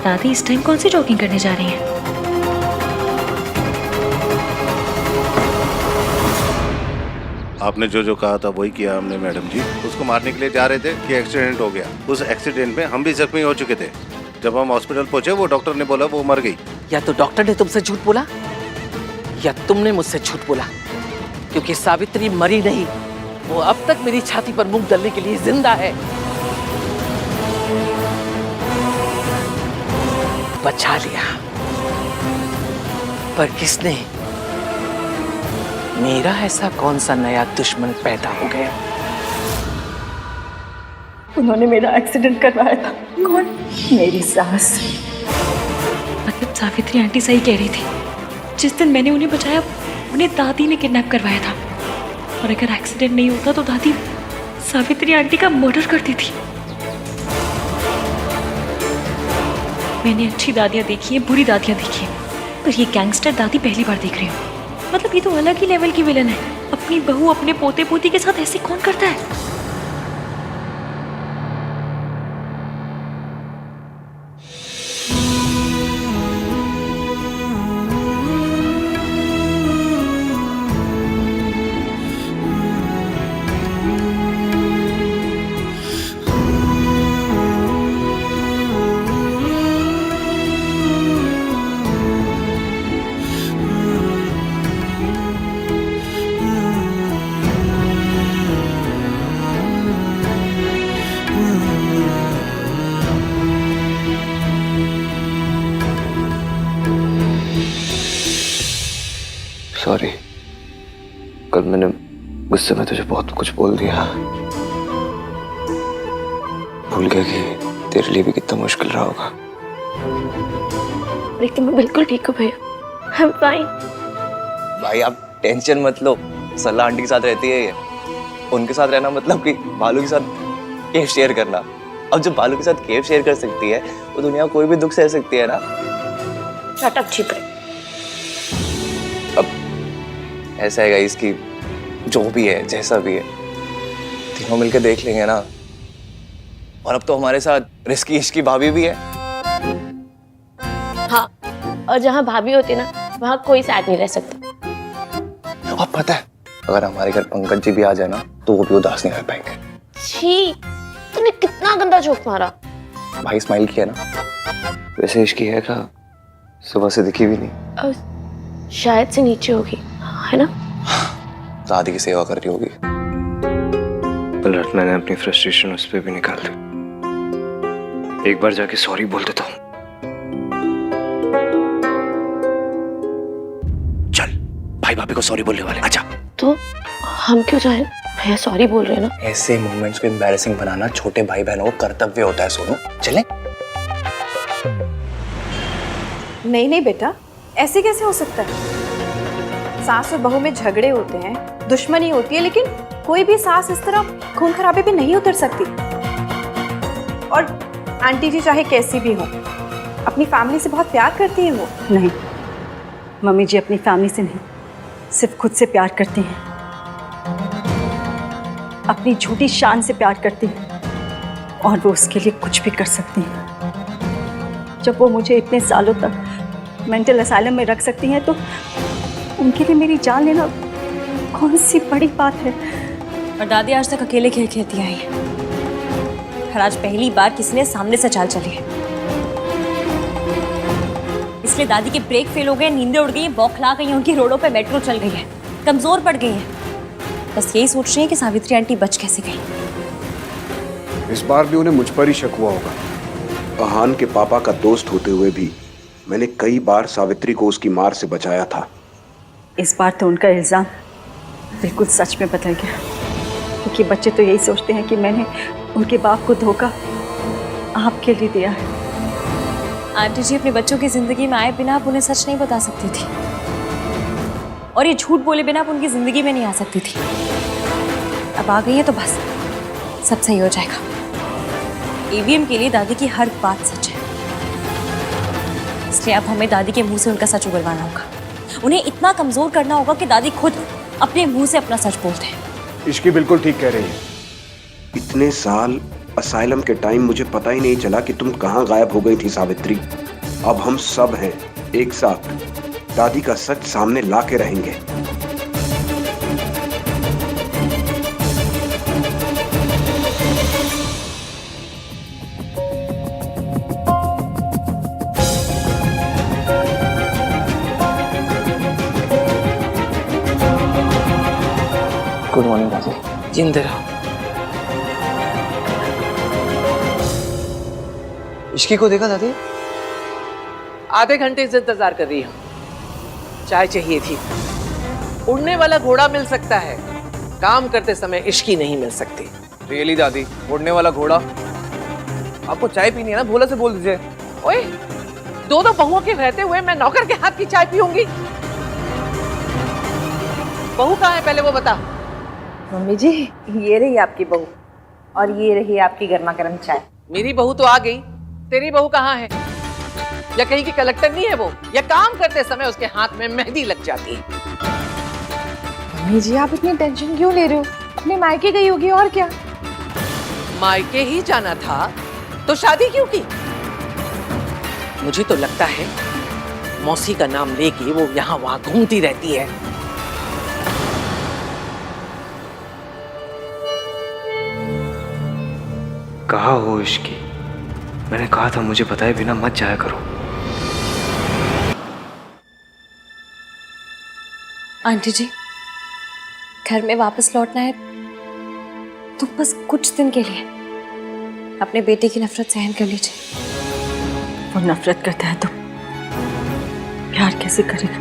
दादी इस टाइम कौन सी जॉगिंग करने जा रही हैं? आपने जो जो कहा था वही किया हमने मैडम जी। उसको मारने के लिए जा रहे थे कि एक्सीडेंट हो गया। उस एक्सीडेंट में हम भी जख्मी हो चुके थे। जब हम हॉस्पिटल पहुंचे वो डॉक्टर ने बोला वो मर गई। या तो डॉक्टर ने तुमसे झूठ बोला या तुमने मुझसे झूठ बोला, क्योंकि सावित्री मरी नहीं, वो अब तक मेरी छाती पर मुंह डालने के लिए जिंदा है। बचा लिया, पर किसने? मेरा ऐसा कौन सा नया दुश्मन पैदा हो गया? उन्होंने मेरा एक्सीडेंट करवाया था। कौन? मेरी सास। मतलब सावित्री आंटी सही कह रही थी, जिस दिन मैंने उन्हें बचाया उन्हें दादी ने किडनैप करवाया था। और अगर एक्सीडेंट नहीं होता तो दादी सावित्री आंटी का मर्डर करती थी। मैंने अच्छी दादियाँ देखी हैं, बुरी दादियाँ देखी हैं, पर ये गैंगस्टर दादी पहली बार देख रही हूँ। मतलब ये तो अलग ही लेवल की विलन है। अपनी बहू अपने पोते पोती के साथ ऐसे कौन करता है? सॉरी, कल मैंने गुस्से में तुझे बहुत कुछ बोल दिया। भूल गया कि तेरे लिए भी कितना मुश्किल रहा होगा। लेकिन मैं बिल्कुल ठीक हूँ भैया, आई एम फाइन। भाई आप टेंशन मत लो, सल्ला आंटी के साथ रहती है ये। उनके साथ रहना मतलब कि बालू के साथ केव शेयर करना। अब जब बालू के साथ केव शेयर कर सकती है तो दुनिया कोई भी दुख सह सकती है ना। शट अप छिपे। ऐसा है गाइस कि जो भी है जैसा भी है तीनों मिलकर देख लेंगे ना। और अब तो हमारे साथ रिस्की इश्की भाभी भी है। हाँ, और जहाँ भाभी होती ना वहाँ कोई साथ नहीं रह सकता। अब पता है अगर हमारे घर पंकज जी भी आ जाए ना तो वो भी उदास नहीं रह पाएंगे। छी, तूने कितना गंदा जोक मारा। भाई स्माइल किया ना। वैसे इश्की है का सुबह से दिखी भी नहीं। शायद से नीचे होगी, है ना? दादी की सेवा कर रही होगी। पलट मैंने अपनी फ्रस्ट्रेशन उस पर भी निकाल दी। एक बार जाके सॉरी बोल देता हूँ। चल भाई भाभी को सॉरी बोलने वाले, आजा। तो हम क्यों जाए? भैया सॉरी बोल रहे हैं ना। ऐसे मोमेंट्स को एम्बैरेसिंग बनाना छोटे भाई बहनों को कर्तव्य होता है। सोनू चले। नहीं नहीं बेटा, ऐसे कैसे हो सकता है? सास और बहू में झगड़े होते हैं, दुश्मनी होती है, लेकिन कोई भी सास इस तरह खून खराबे पे नहीं उतर सकती। और आंटी जी चाहे कैसी भी हो, अपनी फैमिली से बहुत प्यार करती हैं वो। नहीं, मम्मी जी अपनी फैमिली से नहीं, सिर्फ खुद से प्यार करती हैं। अपनी झूठी शान से प्यार करती हैं। और वो उसके लिए कुछ भी कर सकती हैं। जब वो मुझे इतने सालों तक मेंटल असाइलम में रख सकती हैं, तो उनके लिए मेरी जान लेना कौन सी बड़ी बात है। और दादी आज तक अकेले खेल खेलती आई है, और आज पहली बार किसी ने सामने से चाल चली है। इसलिए दादी के ब्रेक फेल हो गए, नींदें उड़ गई, बौखला गई हैं, उनकी रोडों पे मेट्रो चल गई है, कमजोर पड़ गई है। बस यही सोच रही है कि सावित्री आंटी बच कैसे गई। इस बार भी उन्हें मुझ पर ही शक हुआ होगा। अहान के पापा का दोस्त होते हुए भी मैंने कई बार सावित्री को उसकी मार से बचाया था। इस बार तो उनका इल्जाम बिल्कुल सच में बदल गया, क्योंकि बच्चे तो यही सोचते हैं कि मैंने उनके बाप को धोखा आपके लिए दिया है। आंटी जी अपने बच्चों की जिंदगी में आए बिना आप उन्हें सच नहीं बता सकती थी, और ये झूठ बोले बिना आप उनकी जिंदगी में नहीं आ सकती थी। अब आ गई है तो बस सब सही हो जाएगा। ईवीएम के लिए दादी की हर बात सच है, इसलिए अब हमें दादी के मुंह से उनका सच उगलवाना होगा। उन्हें इतना कमजोर करना होगा कि दादी खुद अपने मुंह से अपना सच बोलते हैं। इश्की बिल्कुल ठीक कह रही है। इतने साल असाइलम के टाइम मुझे पता ही नहीं चला कि तुम कहाँ गायब हो गई थी सावित्री। अब हम सब हैं एक साथ, दादी का सच सामने ला के रहेंगे। गुड मॉर्निंग दादी। जिंदे रहो। इश्की को देखा दादी? आधे घंटे से इंतजार कर रही हूँ। चाय चाहिए थी। उड़ने वाला घोड़ा मिल सकता है, काम करते समय इश्की नहीं मिल सकती। रियली दादी, उड़ने वाला घोड़ा? आपको चाय पीनी है ना, भोला से बोल दीजिए। ओए, दो बहुओं के रहते हुए मैं नौकर के हाथ की चाय पीऊंगी? बहू कहाँ है पहले वो बता। मम्मी जी, ये रही आपकी बहू और ये रही आपकी गर्मा गर्म चाय। मेरी बहू तो आ गई, तेरी बहू कहाँ है? या कहीं की कलेक्टर नहीं है वो? या काम करते समय उसके हाथ में मेहंदी लग जाती है? मम्मी जी, आप इतनी टेंशन क्यों ले रहे हो? अपने मायके गई होगी और क्या। मायके ही जाना था तो शादी क्यों की? मुझे तो लगता है मौसी का नाम लेके वो यहाँ वहां घूमती रहती है। कहा हो इश्की, मैंने कहा था मुझे बताए बिना मत जाया करो। आंटी जी, घर में वापस लौटना है तो बस कुछ दिन के लिए अपने बेटे की नफरत सहन कर लीजिए। वो नफरत करता है तो प्यार कैसे करेगा?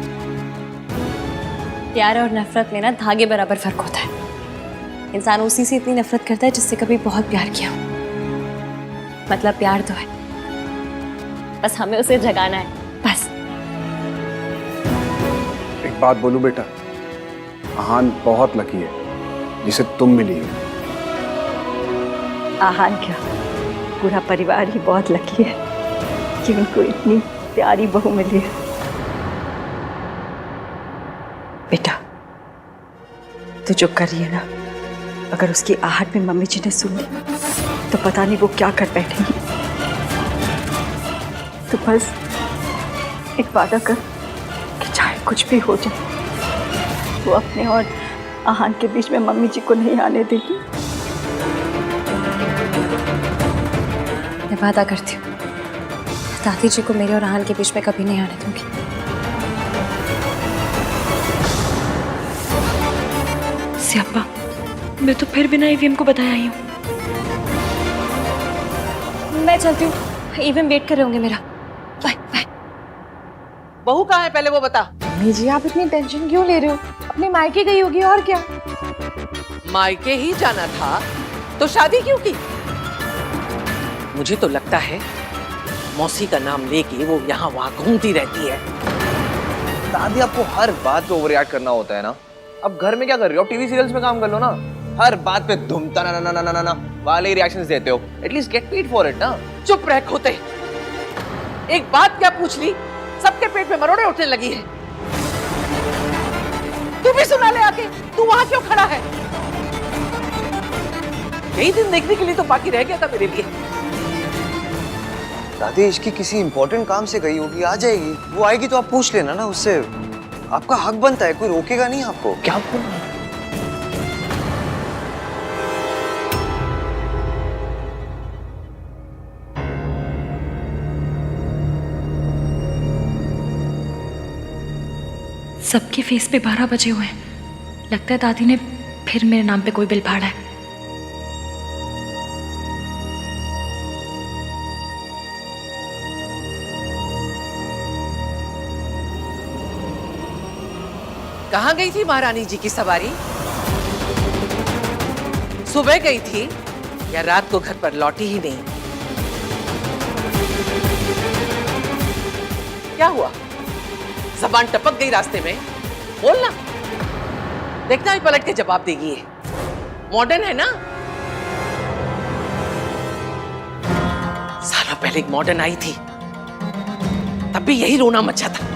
प्यार और नफरत में ना धागे बराबर फर्क होता है। इंसान उसी से इतनी नफरत करता है जिससे कभी बहुत प्यार किया हो। मतलब प्यार तो है, बस हमें उसे जगाना है, बस। एक बात बोलूं बेटा, आहान बहुत लकी है जिसे तुम मिली हो। आहान क्या, पूरा परिवार ही बहुत लकी है कि उनको इतनी प्यारी बहू मिली है। बेटा, तू जो कर रही है ना, अगर उसकी आहट में मम्मी जी ने सुन ली तो पता नहीं वो क्या कर बैठेंगी। तो बस एक वादा कर कि चाहे कुछ भी हो जाए, वो अपने और आहान के बीच में मम्मी जी को नहीं आने देगी। मैं वादा करती हूँ, दादी जी को मेरे और आहान के बीच में कभी नहीं आने दूंगी। सियाप्पा, मैं तो फिर बिना ईवीएम को बताया आई हूँ। मैं चलती हूँ, ईवीएम वेट कर रहे होंगे मेरा। Bye bye. बहू कहाँ है पहले वो बता। मम्मी जी, आप इतनी टेंशन क्यों ले रहे हो? अपने मायके गई होगी और क्या। मायके ही जाना था तो शादी क्यों की? मुझे तो लगता है मौसी का नाम लेके वो यहाँ वहां घूमती रहती है। दादी, आपको हर बात पे ओवररिएक्ट करना होता है ना। अब घर में क्या कर रही हो? टीवी सीरियल्स में काम कर लो ना। हर बात पे धुमता ना ना ना ना ना वाले रिएक्शंस देते हो। At least get paid for it ना। चुप रह खोते। एक बात क्या पूछ ली, सबके पेट में मरोड़े उठने लगी है। तू भी सुना ले आके, तू वहां क्यों खड़ा है? यही दिन देखने के लिए तो बाकी रह गया था मेरे लिए। दादी इसकी किसी इंपॉर्टेंट काम से गई होगी, आ जाएगी। वो आएगी तो आप पूछ लेना ना उससे, आपका हक बनता है, कोई रोकेगा नहीं आपको। क्या बोल? सबके फेस पे 12 बजे हुए हैं। लगता है दादी ने फिर मेरे नाम पे कोई बिल फाड़ा है। कहाँ गई थी महारानी जी की सवारी? सुबह गई थी या रात को घर पर लौटी ही नहीं? क्या हुआ? जबान टपक गई रास्ते में? बोलना, देखना ही पलट के जवाब देगी। ये मॉडर्न है ना? सालों पहले एक मॉडर्न आई थी, तब भी यही रोना मचा था।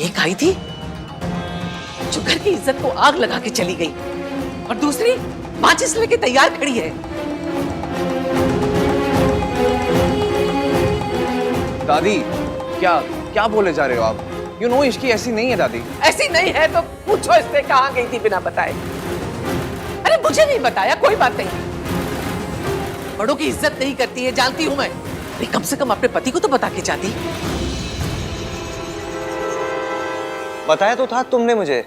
एक आई थी जो घर की इज्जत को आग लगा के चली गई, और दूसरी माचिस लेके तैयार खड़ी है। दादी क्या क्या बोले जा रहे हो आप? यू नो इसकी ऐसी नहीं है दादी। ऐसी नहीं है तो पूछो इससे कहाँ गई थी बिना बताए। अरे मुझे नहीं बताया, कोई बात नहीं। बड़ों की इज्जत नहीं करती है, जानती हूं मैं। अरे कम से कम अपने पति को तो बता के जाती। बताया तो था तुमने मुझे।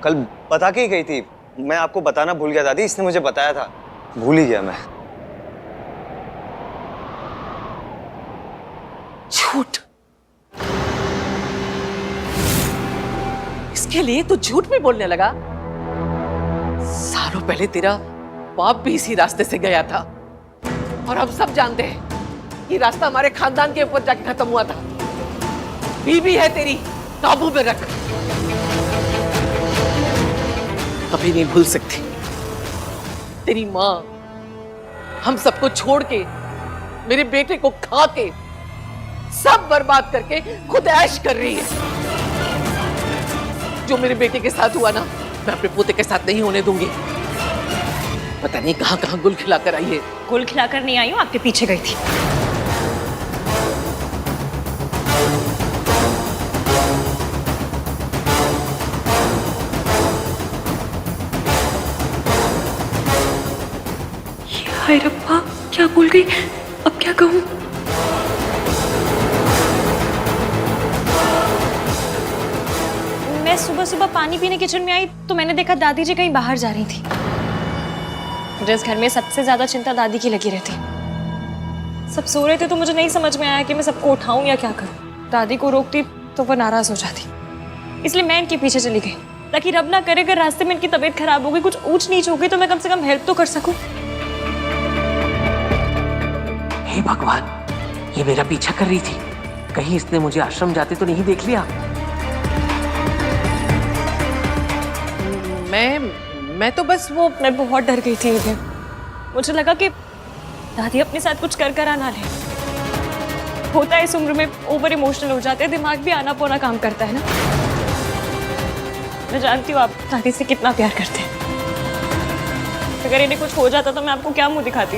कल बता के ही गई थी। मैं आपको बताना भूल गया दादी, इसने मुझे बताया था, भूल ही गया मैं। झूठ, इसके लिए तो झूठ भी बोलने लगा। सालों पहले तेरा बाप भी इसी रास्ते से गया था, और हम सब जानते हैं ये रास्ता हमारे खानदान के ऊपर जाके खत्म हुआ था। बीवी है तेरी, काबू में रख। कभी नहीं भूल सकती तेरी माँ हम सबको छोड़ के, मेरे बेटे को खा के, सब बर्बाद करके खुद ऐश कर रही है। जो मेरे बेटे के साथ हुआ ना, मैं अपने पोते के साथ नहीं होने दूंगी। पता नहीं कहां कहां गुल खिलाकर आई है। गुल खिलाकर नहीं आई हूं, आपके पीछे गई थी। हाय रब्बा, क्या भूल गई, अब क्या कहूं? मैं सुबह सुबह पानी पीने किचन में आई तो मैंने देखा दादी जी कहीं बाहर जा रही थी। मुझे इस घर में सबसे ज्यादा चिंता दादी की लगी रहती। सब सो रहे थे तो मुझे नहीं समझ में आया कि मैं सबको उठाऊं या क्या करूं। दादी को रोकती तो वो नाराज हो जाती, इसलिए मैं इनके पीछे चली गई, ताकि रब ना करे अगर रास्ते में इनकी तबीयत खराब हो गई, कुछ ऊंच नीच हो गई, तो मैं कम से कम हेल्प तो कर सकूं। हे भगवान, ये मेरा पीछा कर रही थी, कहीं इसने मुझे आश्रम जाते तो नहीं देख लिया। मैं तो बस मैं बहुत डर गई थी। मुझे लगा कि दादी अपने साथ कुछ कर आना ले। होता है इस उम्र में, ओवर इमोशनल हो जाते हैं, दिमाग भी आना पोना काम करता है ना। मैं जानती हूँ आप दादी से कितना प्यार करते हैं। अगर इन्हें कुछ हो जाता तो मैं आपको क्या मुंह दिखाती।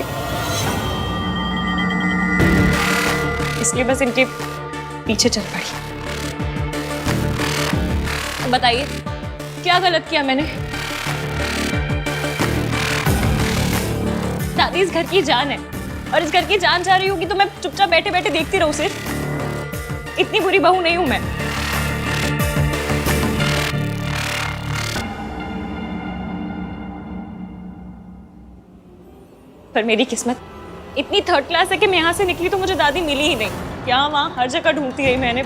इसलिए बस इनके पीछे चल पड़ी। बताइए क्या गलत किया मैंने? दादी इस घर की जान है, और इस घर की जान जा रही होगी तो मैं चुपचाप बैठे बैठे देखती रहूं सिर्फ? इतनी बुरी बहू नहीं हूं मैं। पर मेरी किस्मत इतनी थर्ड क्लास है कि मैं यहाँ से निकली तो मुझे दादी मिली ही नहीं। यहाँ वहाँ हर जगह ढूंढती रही मैंने,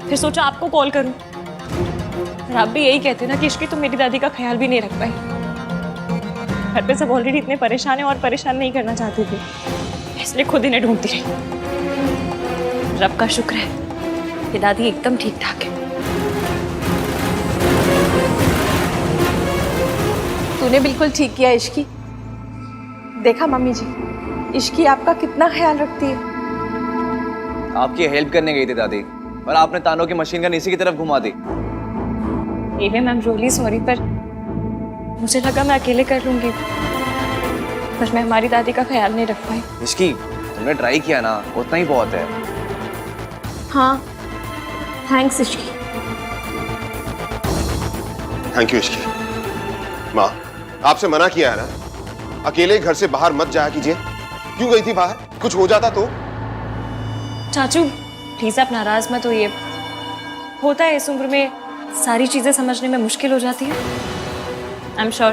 फिर सोचा आपको कॉल करूं। और आप भी यही कहते ना कि इश्की तो मेरी दादी का ख्याल भी नहीं रख पाई। घर पे सब ऑलरेडी इतने परेशान है और परेशान नहीं करना चाहती थी, इसलिए खुद इन्हें ढूंढती रही। रब का शुक्र है कि दादी एकदम ठीक ठाक है। तूने बिल्कुल ठीक किया इश्की। देखा मम्मी जी, इश्की आपका कितना ख्याल रखती है? आपकी हेल्प करने गई थी दादी, पर आपने तानों की मशीन गन इसी की तरफ घुमा दी। मैम रियली सॉरी, पर मुझे लगा मैं अकेले कर लूंगी, पर मैं हमारी दादी का ख्याल नहीं रख पाई। इसकी तुमने ट्राई किया ना, उतना ही बहुत है। हाँ, thanks Ishki. Thank you Ishki. माँ, आपसे मना किया है ना, अकेले घर से बाहर मत जाया कीजिए। क्यों गई थी बाहर? कुछ हो जाता तो? चाचू प्लीज आप नाराज मत होइए, होता है इस उम्र में सारी चीजें समझने में मुश्किल हो जाती है। आई एम श्योर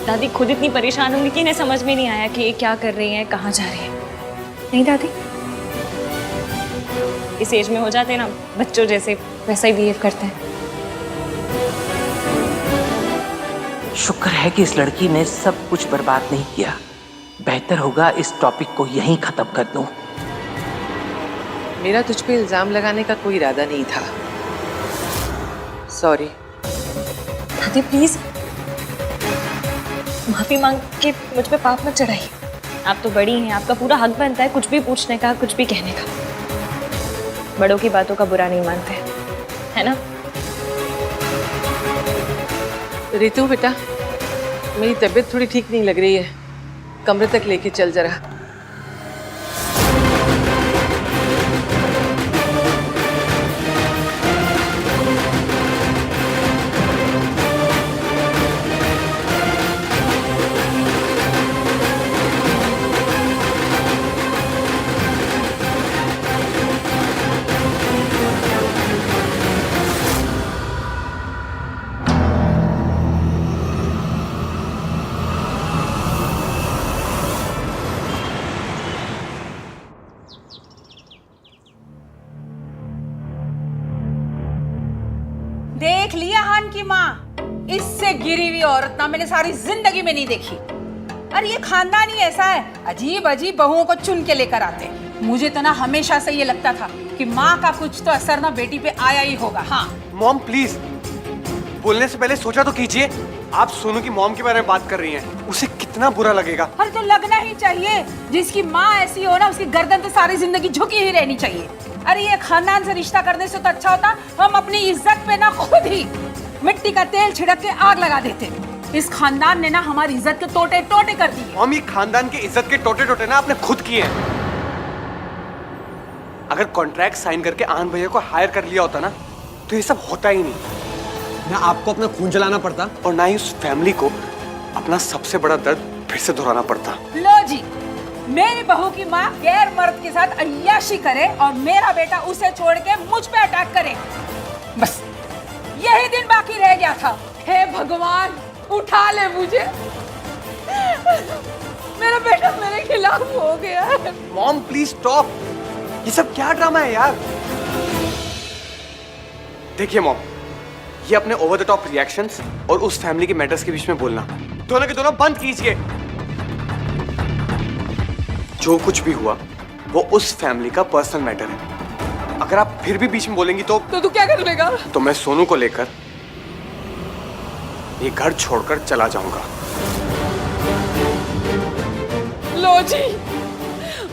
दादी खुद इतनी परेशान होंगी कि इन्हें समझ में नहीं आया कि ये क्या कर रही हैं, कहाँ जा रही हैं। नहीं दादी, इस एज में हो जाते हैं ना बच्चों जैसे, वैसा ही बिहेव करते हैं। शुक्र है कि इस लड़की ने सब कुछ बर्बाद नहीं किया। बेहतर होगा इस टॉपिक को यहीं खत्म कर दूं। मेरा तुझ पे इल्जाम लगाने का कोई इरादा नहीं था। सॉरी। दादी प्लीज माफी मांग के मुझ पे पाप मत चढ़ाइए। आप तो बड़ी हैं, आपका पूरा हक बनता है कुछ भी पूछने का, कुछ भी कहने का। बड़ों की बातों का बुरा नहीं मानते, है ना? रितु बेटा, मेरी तबीयत थोड़ी ठीक नहीं लग रही है, कमरे तक लेके चल जरा। देख लिया हान की माँ, इससे गिरी हुई औरत ना मैंने सारी जिंदगी में नहीं देखी। अरे ये खानदान ही ऐसा है, अजीब अजीब बहुओं को चुन के लेकर आते। मुझे तो ना हमेशा से ये लगता था कि माँ का कुछ तो असर ना बेटी पे आया ही होगा। हाँ मॉम प्लीज, बोलने से पहले सोचा तो कीजिए। आप सोनू की मॉम के बारे में बात कर रही हैं, उसे कितना बुरा लगेगा। अरे तो लगना ही चाहिए, जिसकी माँ ऐसी हो ना उसकी गर्दन तो सारी जिंदगी झुकी ही रहनी चाहिए। अरे ये खानदान से रिश्ता करने से तो अच्छा होता हम अपनी इज्जत पे ना खुद ही मिट्टी का तेल छिड़क के आग लगा देते। इस खानदान ने ना हमारी इज्जत के टोटे टोटे कर दिए। मॉम ये खानदान की इज्जत के टोटे टोटे ना आपने खुद किए हैं। अगर कॉन्ट्रैक्ट साइन करके आनंद भैया को हायर कर लिया होता ना तो ये सब होता ही नहीं। ना आपको अपना खून जलाना पड़ता और ना ही उस फैमिली को अपना सबसे बड़ा दर्द फिर से दोहराना पड़ता। लो जी, मेरी बहू की माँ गैर मर्द के साथ अय्याशी करे और मेरा बेटा उसे छोड़ के मुझ पे अटैक करे, बस यही दिन बाकी रह गया था। हे भगवान उठा ले मुझे, मेरा बेटा मेरे खिलाफ हो गया है। मॉम प्लीज स्टॉप, ये सब क्या ड्रामा है यार। देखिए मॉम, ये अपने ओवर द टॉप रिएक्शंस और उस फैमिली के मैटर्स के बीच में बोलना दोनों के दोनों बंद कीजिए। जो कुछ भी हुआ वो उस फैमिली का पर्सनल मैटर है। अगर आप फिर भी बीच में बोलेंगी तो तू क्या कर लेगा? तो मैं सोनू को लेकर ये घर छोड़कर चला जाऊंगा। लो जी,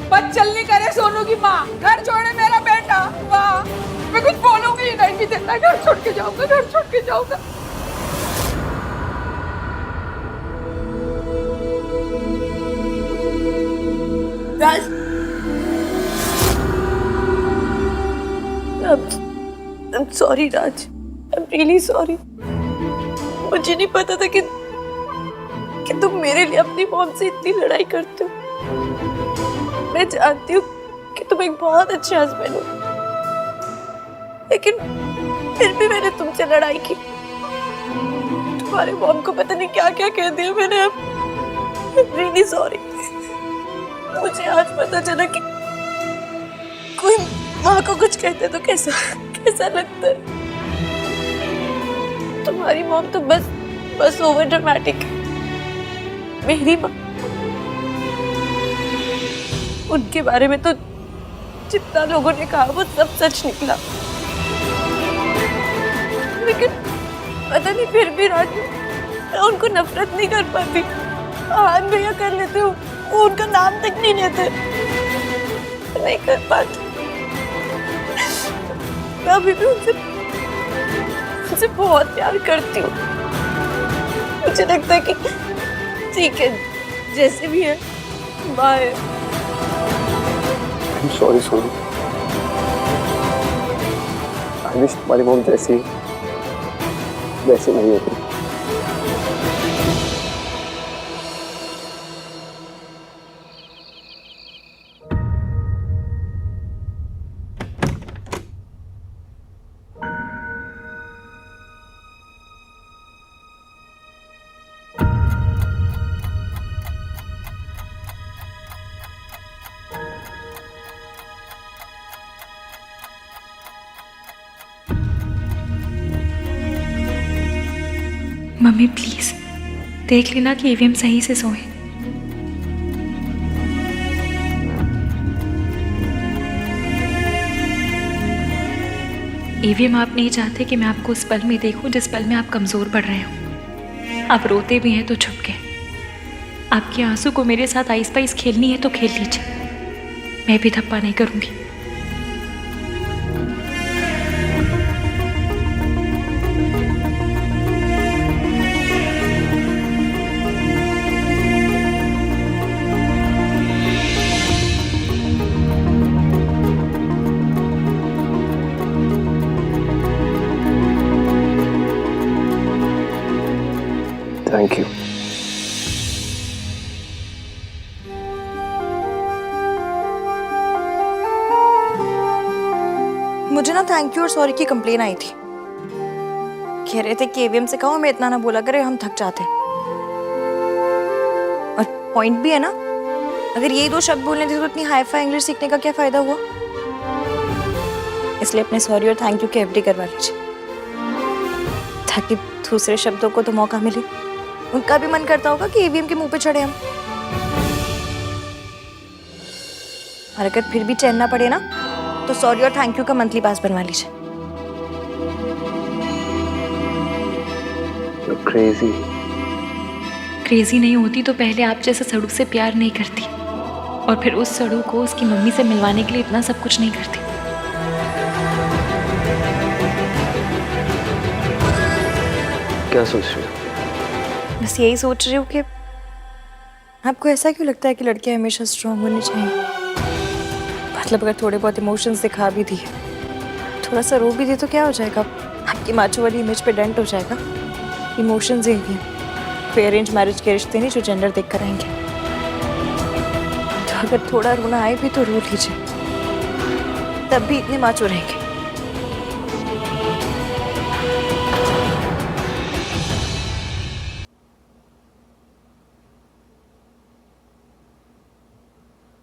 बदचल नहीं करे सोनू की माँ, घर छोड़े मेरा बेटा। वाह, मैं कुछ बोलूंगी ही नहीं कि देता, घर छोड़ के जाऊंगा, घर छोड़ के जाऊंगा। राज, I'm sorry Raj, I'm really sorry। मुझे नहीं पता था कि तुम मेरे लिए अपनी मॉम से इतनी लड़ाई करते हो। मैं जानती हूँ कि तुम एक बहुत अच्छे हस्बैंड हो, लेकिन फिर भी मैंने तुमसे लड़ाई की। तुम्हारे मॉम को पता नहीं क्या क्या कह दिया मैंने। अब रियली सॉरी। मुझे आज पता चला कि कोई माँ को कुछ कहते तो कैसा लगता है। तुम्हारी मॉम तो बस ओवर ड्रामेटिक है। मेरी माँ, उनके बारे में तो जितना लोगों ने कहा वो सब सच निकला, लेकिन पता नहीं फिर भी राज मैं उनको नफरत नहीं कर पाती। आनंद भैया कर लेते हो, वो उनका नाम तक नहीं लेते। नहीं कर पाती। मैं अभी भी उनसे बहुत प्यार करती हूँ। मुझे लगता है कि ठीक है, जैसे भी है, bye. Sorry Sonu, I wish तुम्हारी मॉम जैसी वैसे नहीं होती। मम्मी प्लीज देख लेना कि ईवीएम सही से सोए। ईवीएम आप नहीं चाहते कि मैं आपको उस पल में देखूं जिस पल में आप कमजोर पड़ रहे हो। आप रोते भी हैं तो छुप के। आपके आंसू को मेरे साथ आइस पाइस खेलनी है तो खेल लीजिए, मैं भी धप्पा नहीं करूंगी। Thank you. मुझे ना थैंक यू और सॉरी की कंप्लेन आई थी। कह रहे थे कि एवीएम से कहो हमें इतना ना बोला करे, हम थक जाते हैं। और पॉइंट भी है ना, अगर यही 2 शब्द बोलने थे तो इतनी हाई फाई इंग्लिश सीखने का क्या फायदा हुआ। इसलिए अपने सॉरी और थैंक यू के एफडी करवा लीजिए, ताकि दूसरे शब्दों को तो मौका मिले। उनका भी मन करता होगा कि ईवीएम के मुंह पे चढ़े हम। और अगर फिर भी चैन ना पड़े ना, तो सॉरी और थैंक यू का मंथली पास बनवा लीजिए। क्रेजी नहीं होती तो पहले आप जैसे सड़ू से प्यार नहीं करती, और फिर उस सड़ू को उसकी मम्मी से मिलवाने के लिए इतना सब कुछ नहीं करती। क्या सोच रही हो? बस यही सोच रही हूँ कि आपको ऐसा क्यों लगता है कि लड़कियां हमेशा स्ट्रांग होनी चाहिए। मतलब अगर थोड़े बहुत इमोशंस दिखा भी दिए, थोड़ा सा रो भी दी तो क्या हो जाएगा, आपकी माचो वाली इमेज पे डेंट हो जाएगा। इमोशंस ही कोई अरेंज मैरिज के रिश्ते नहीं जो जेंडर देख कर आएंगे। तो अगर थोड़ा रोना आए भी तो रो लीजिए, तब भी इतने माचो रहेंगे।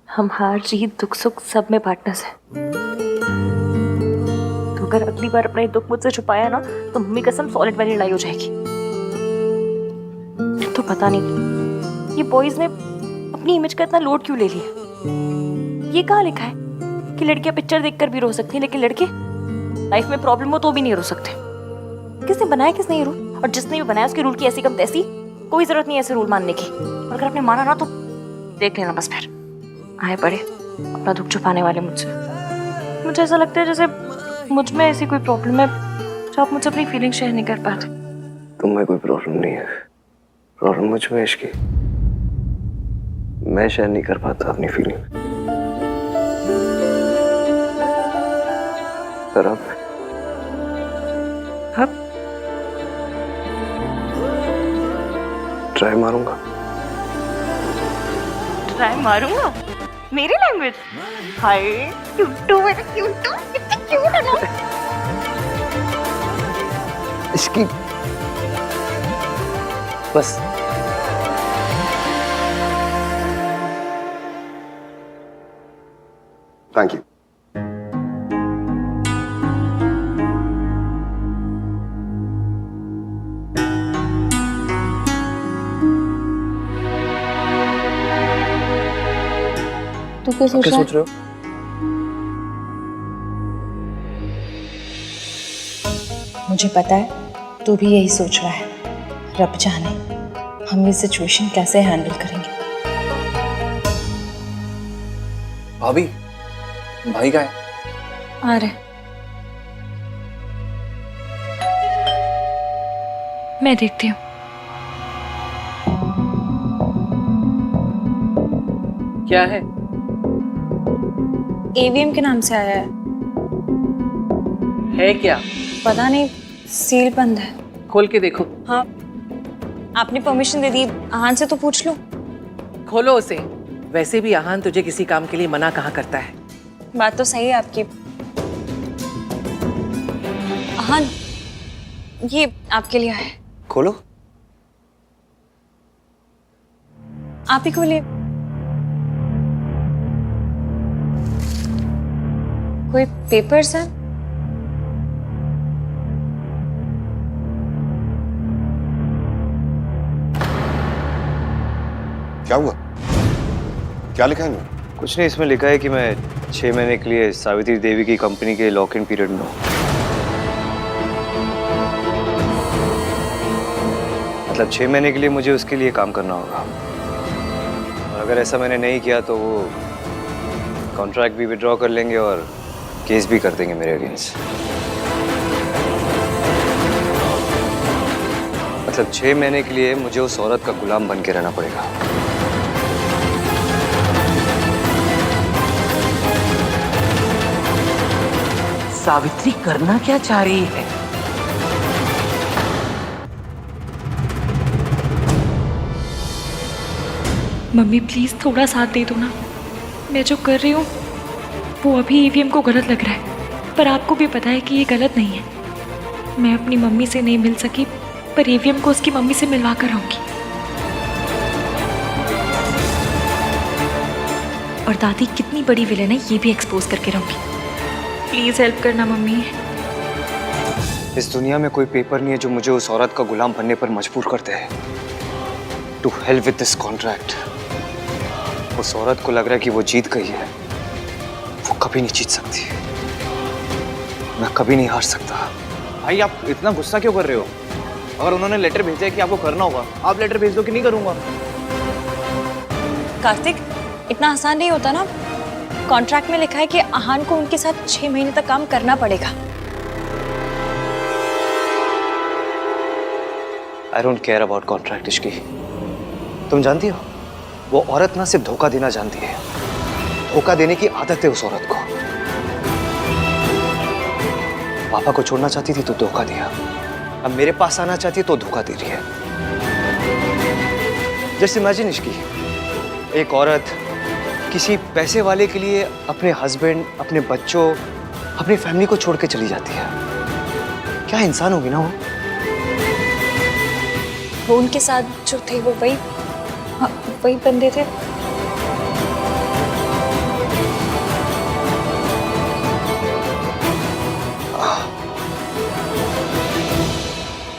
हम हार जीत दुख सुख सब में पार्टनर्स हैं। तो अगर अगली बार अपने दुख मुझसे छुपाया ना, तो मम्मी कसम सॉलिड वाली लड़ाई हो जाएगी। तो पता नहीं ये बॉयज ने अपनी इमेज का इतना लोड क्यों ले लिया। ये कहाँ लिखा है कि लड़कियां पिक्चर देखकर भी रो सकती हैं, लेकिन लड़के लाइफ में प्रॉब्लम हो तो भी नहीं रो सकते। किसने बनाया, किसने ये रूल? और जिसने भी बनाया उसके रूल की ऐसी कम तैसी, कोई जरूरत नहीं ऐसे रूल मानने की। और अगर आपने माना ना तो देख लेना बस फिर आए पड़े अपना दुख छुपाने वाले मुझसे। मुझे ऐसा लगता है जैसे मुझ में ऐसी कोई प्रॉब्लम है जो आप मुझसे अपनी फीलिंग शेयर नहीं कर पाते। तुम में कोई प्रॉब्लम नहीं है, प्रॉब्लम मुझ में इश्क की। मैं शेयर नहीं कर पाता अपनी फीलिंग। पर अब ट्राई मारूंगा। ट्राई मारूंगा? मेरी लैंग्वेज? हाय क्यूटू, मेरा क्यूटू, कितनी क्यूट है ना। इसकी बस थैंक यू। तू क्या सोच रहे हो? मुझे पता है तू भी यही सोच रहा है। रब जाने हम ये सिचुएशन कैसे हैंडल करेंगे। भाभी, भाई का है? आ रहे। मैं देखती हूँ। क्या है? एवीएम के नाम से आया है क्या? पता नहीं, सील बंद है। खोल के देखो। हाँ, आपने परमिशन दे दी, आहान से तो पूछ लो। खोलो उसे। वैसे भी आहान तुझे किसी काम के लिए मना कहाँ करता है। बात तो सही है आपकी। आहान, ये आपके लिए है। खोलो। आप ही खोलिए। कोई पेपर्स है? क्या हुआ? क्या लिखा है इनमें? कुछ नहीं, इसमें लिखा है कि मैं 6 महीने के लिए सावित्री देवी की कंपनी के लॉक इन पीरियड में हूँ। मतलब 6 महीने के लिए मुझे उसके लिए काम करना होगा, और अगर ऐसा मैंने नहीं किया तो वो कॉन्ट्रैक्ट भी विड्रॉ कर लेंगे और केस भी कर देंगे मेरे अगेंस्ट। मतलब 6 महीने के लिए मुझे उस औरत का गुलाम बन के रहना पड़ेगा। सावित्री करना क्या चाह रही है? मम्मी प्लीज थोड़ा साथ दे दो ना। मैं जो कर रही हूँ वो अभी ईवीएम को गलत लग रहा है, पर आपको भी पता है कि ये गलत नहीं है। मैं अपनी मम्मी से नहीं मिल सकी, पर ईवीएम को उसकी मम्मी से मिलवा कर आऊंगी। और दादी कितनी बड़ी विलेन है ये भी एक्सपोज करके रहूंगी। प्लीज हेल्प करना मम्मी। इस दुनिया में कोई पेपर नहीं है जो मुझे उस औरत का गुलाम बनने पर मजबूर करते हैं। To hell with this contract. उस औरत को लग रहा है कि वो जीत गई है, वो कभी नहीं जीत सकती। मैं कभी नहीं हार सकता। भाई आप इतना गुस्सा क्यों कर रहे हो? अगर उन्होंने लेटर भेजा है कि आपको करना होगा, आप लेटर भेज दो कि नहीं करूंगा। कार्तिक, इतना आसान नहीं होता ना। कॉन्ट्रैक्ट में लिखा है कि आहान को उनके साथ 6 महीने तक काम करना पड़ेगा। I don't care about contract Ishki. तुम जानती हो, वो औरत ना सिर्फ धोखा देना जानती है, धोखा देने की आदत है उस औरत को। पापा को छोड़ना चाहती थी तो धोखा दिया, अब मेरे पास आना चाहती है तो धोखा दे रही है। जस्ट इमेजिन इश्की, एक औरत किसी पैसे वाले के लिए अपने हस्बैंड, अपने बच्चों, अपनी फैमिली को छोड़ के चली जाती है। क्या इंसान होगी ना वो? वो उनके साथ जो थे वो वही, हाँ, वही बंदे थे।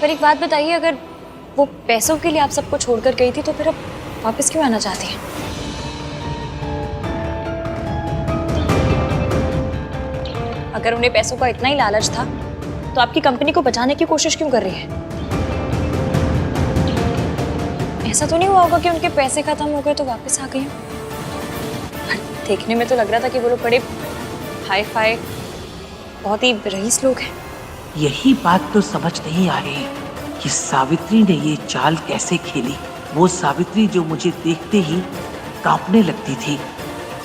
पर एक बात बताइए, अगर वो पैसों के लिए आप सबको छोड़कर गई थी तो फिर अब वापस क्यों आना चाहती हैं? अगर उन्हें पैसों का इतना ही लालच था तो आपकी कंपनी को बचाने की कोशिश क्यों कर रही है? ऐसा तो नहीं हुआ होगा कि उनके पैसे खत्म हो गए तो वापस आ गई? देखने में तो लग रहा था कि वो लोग बड़े हाई फाई, बहुत ही रईस लोग हैं। यही बात तो समझ नहीं आ रही कि सावित्री ने ये चाल कैसे खेली। वो सावित्री जो मुझे देखते ही कांपने लगती थी,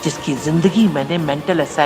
जिसकी जिंदगी मैंने मेंटल असाइल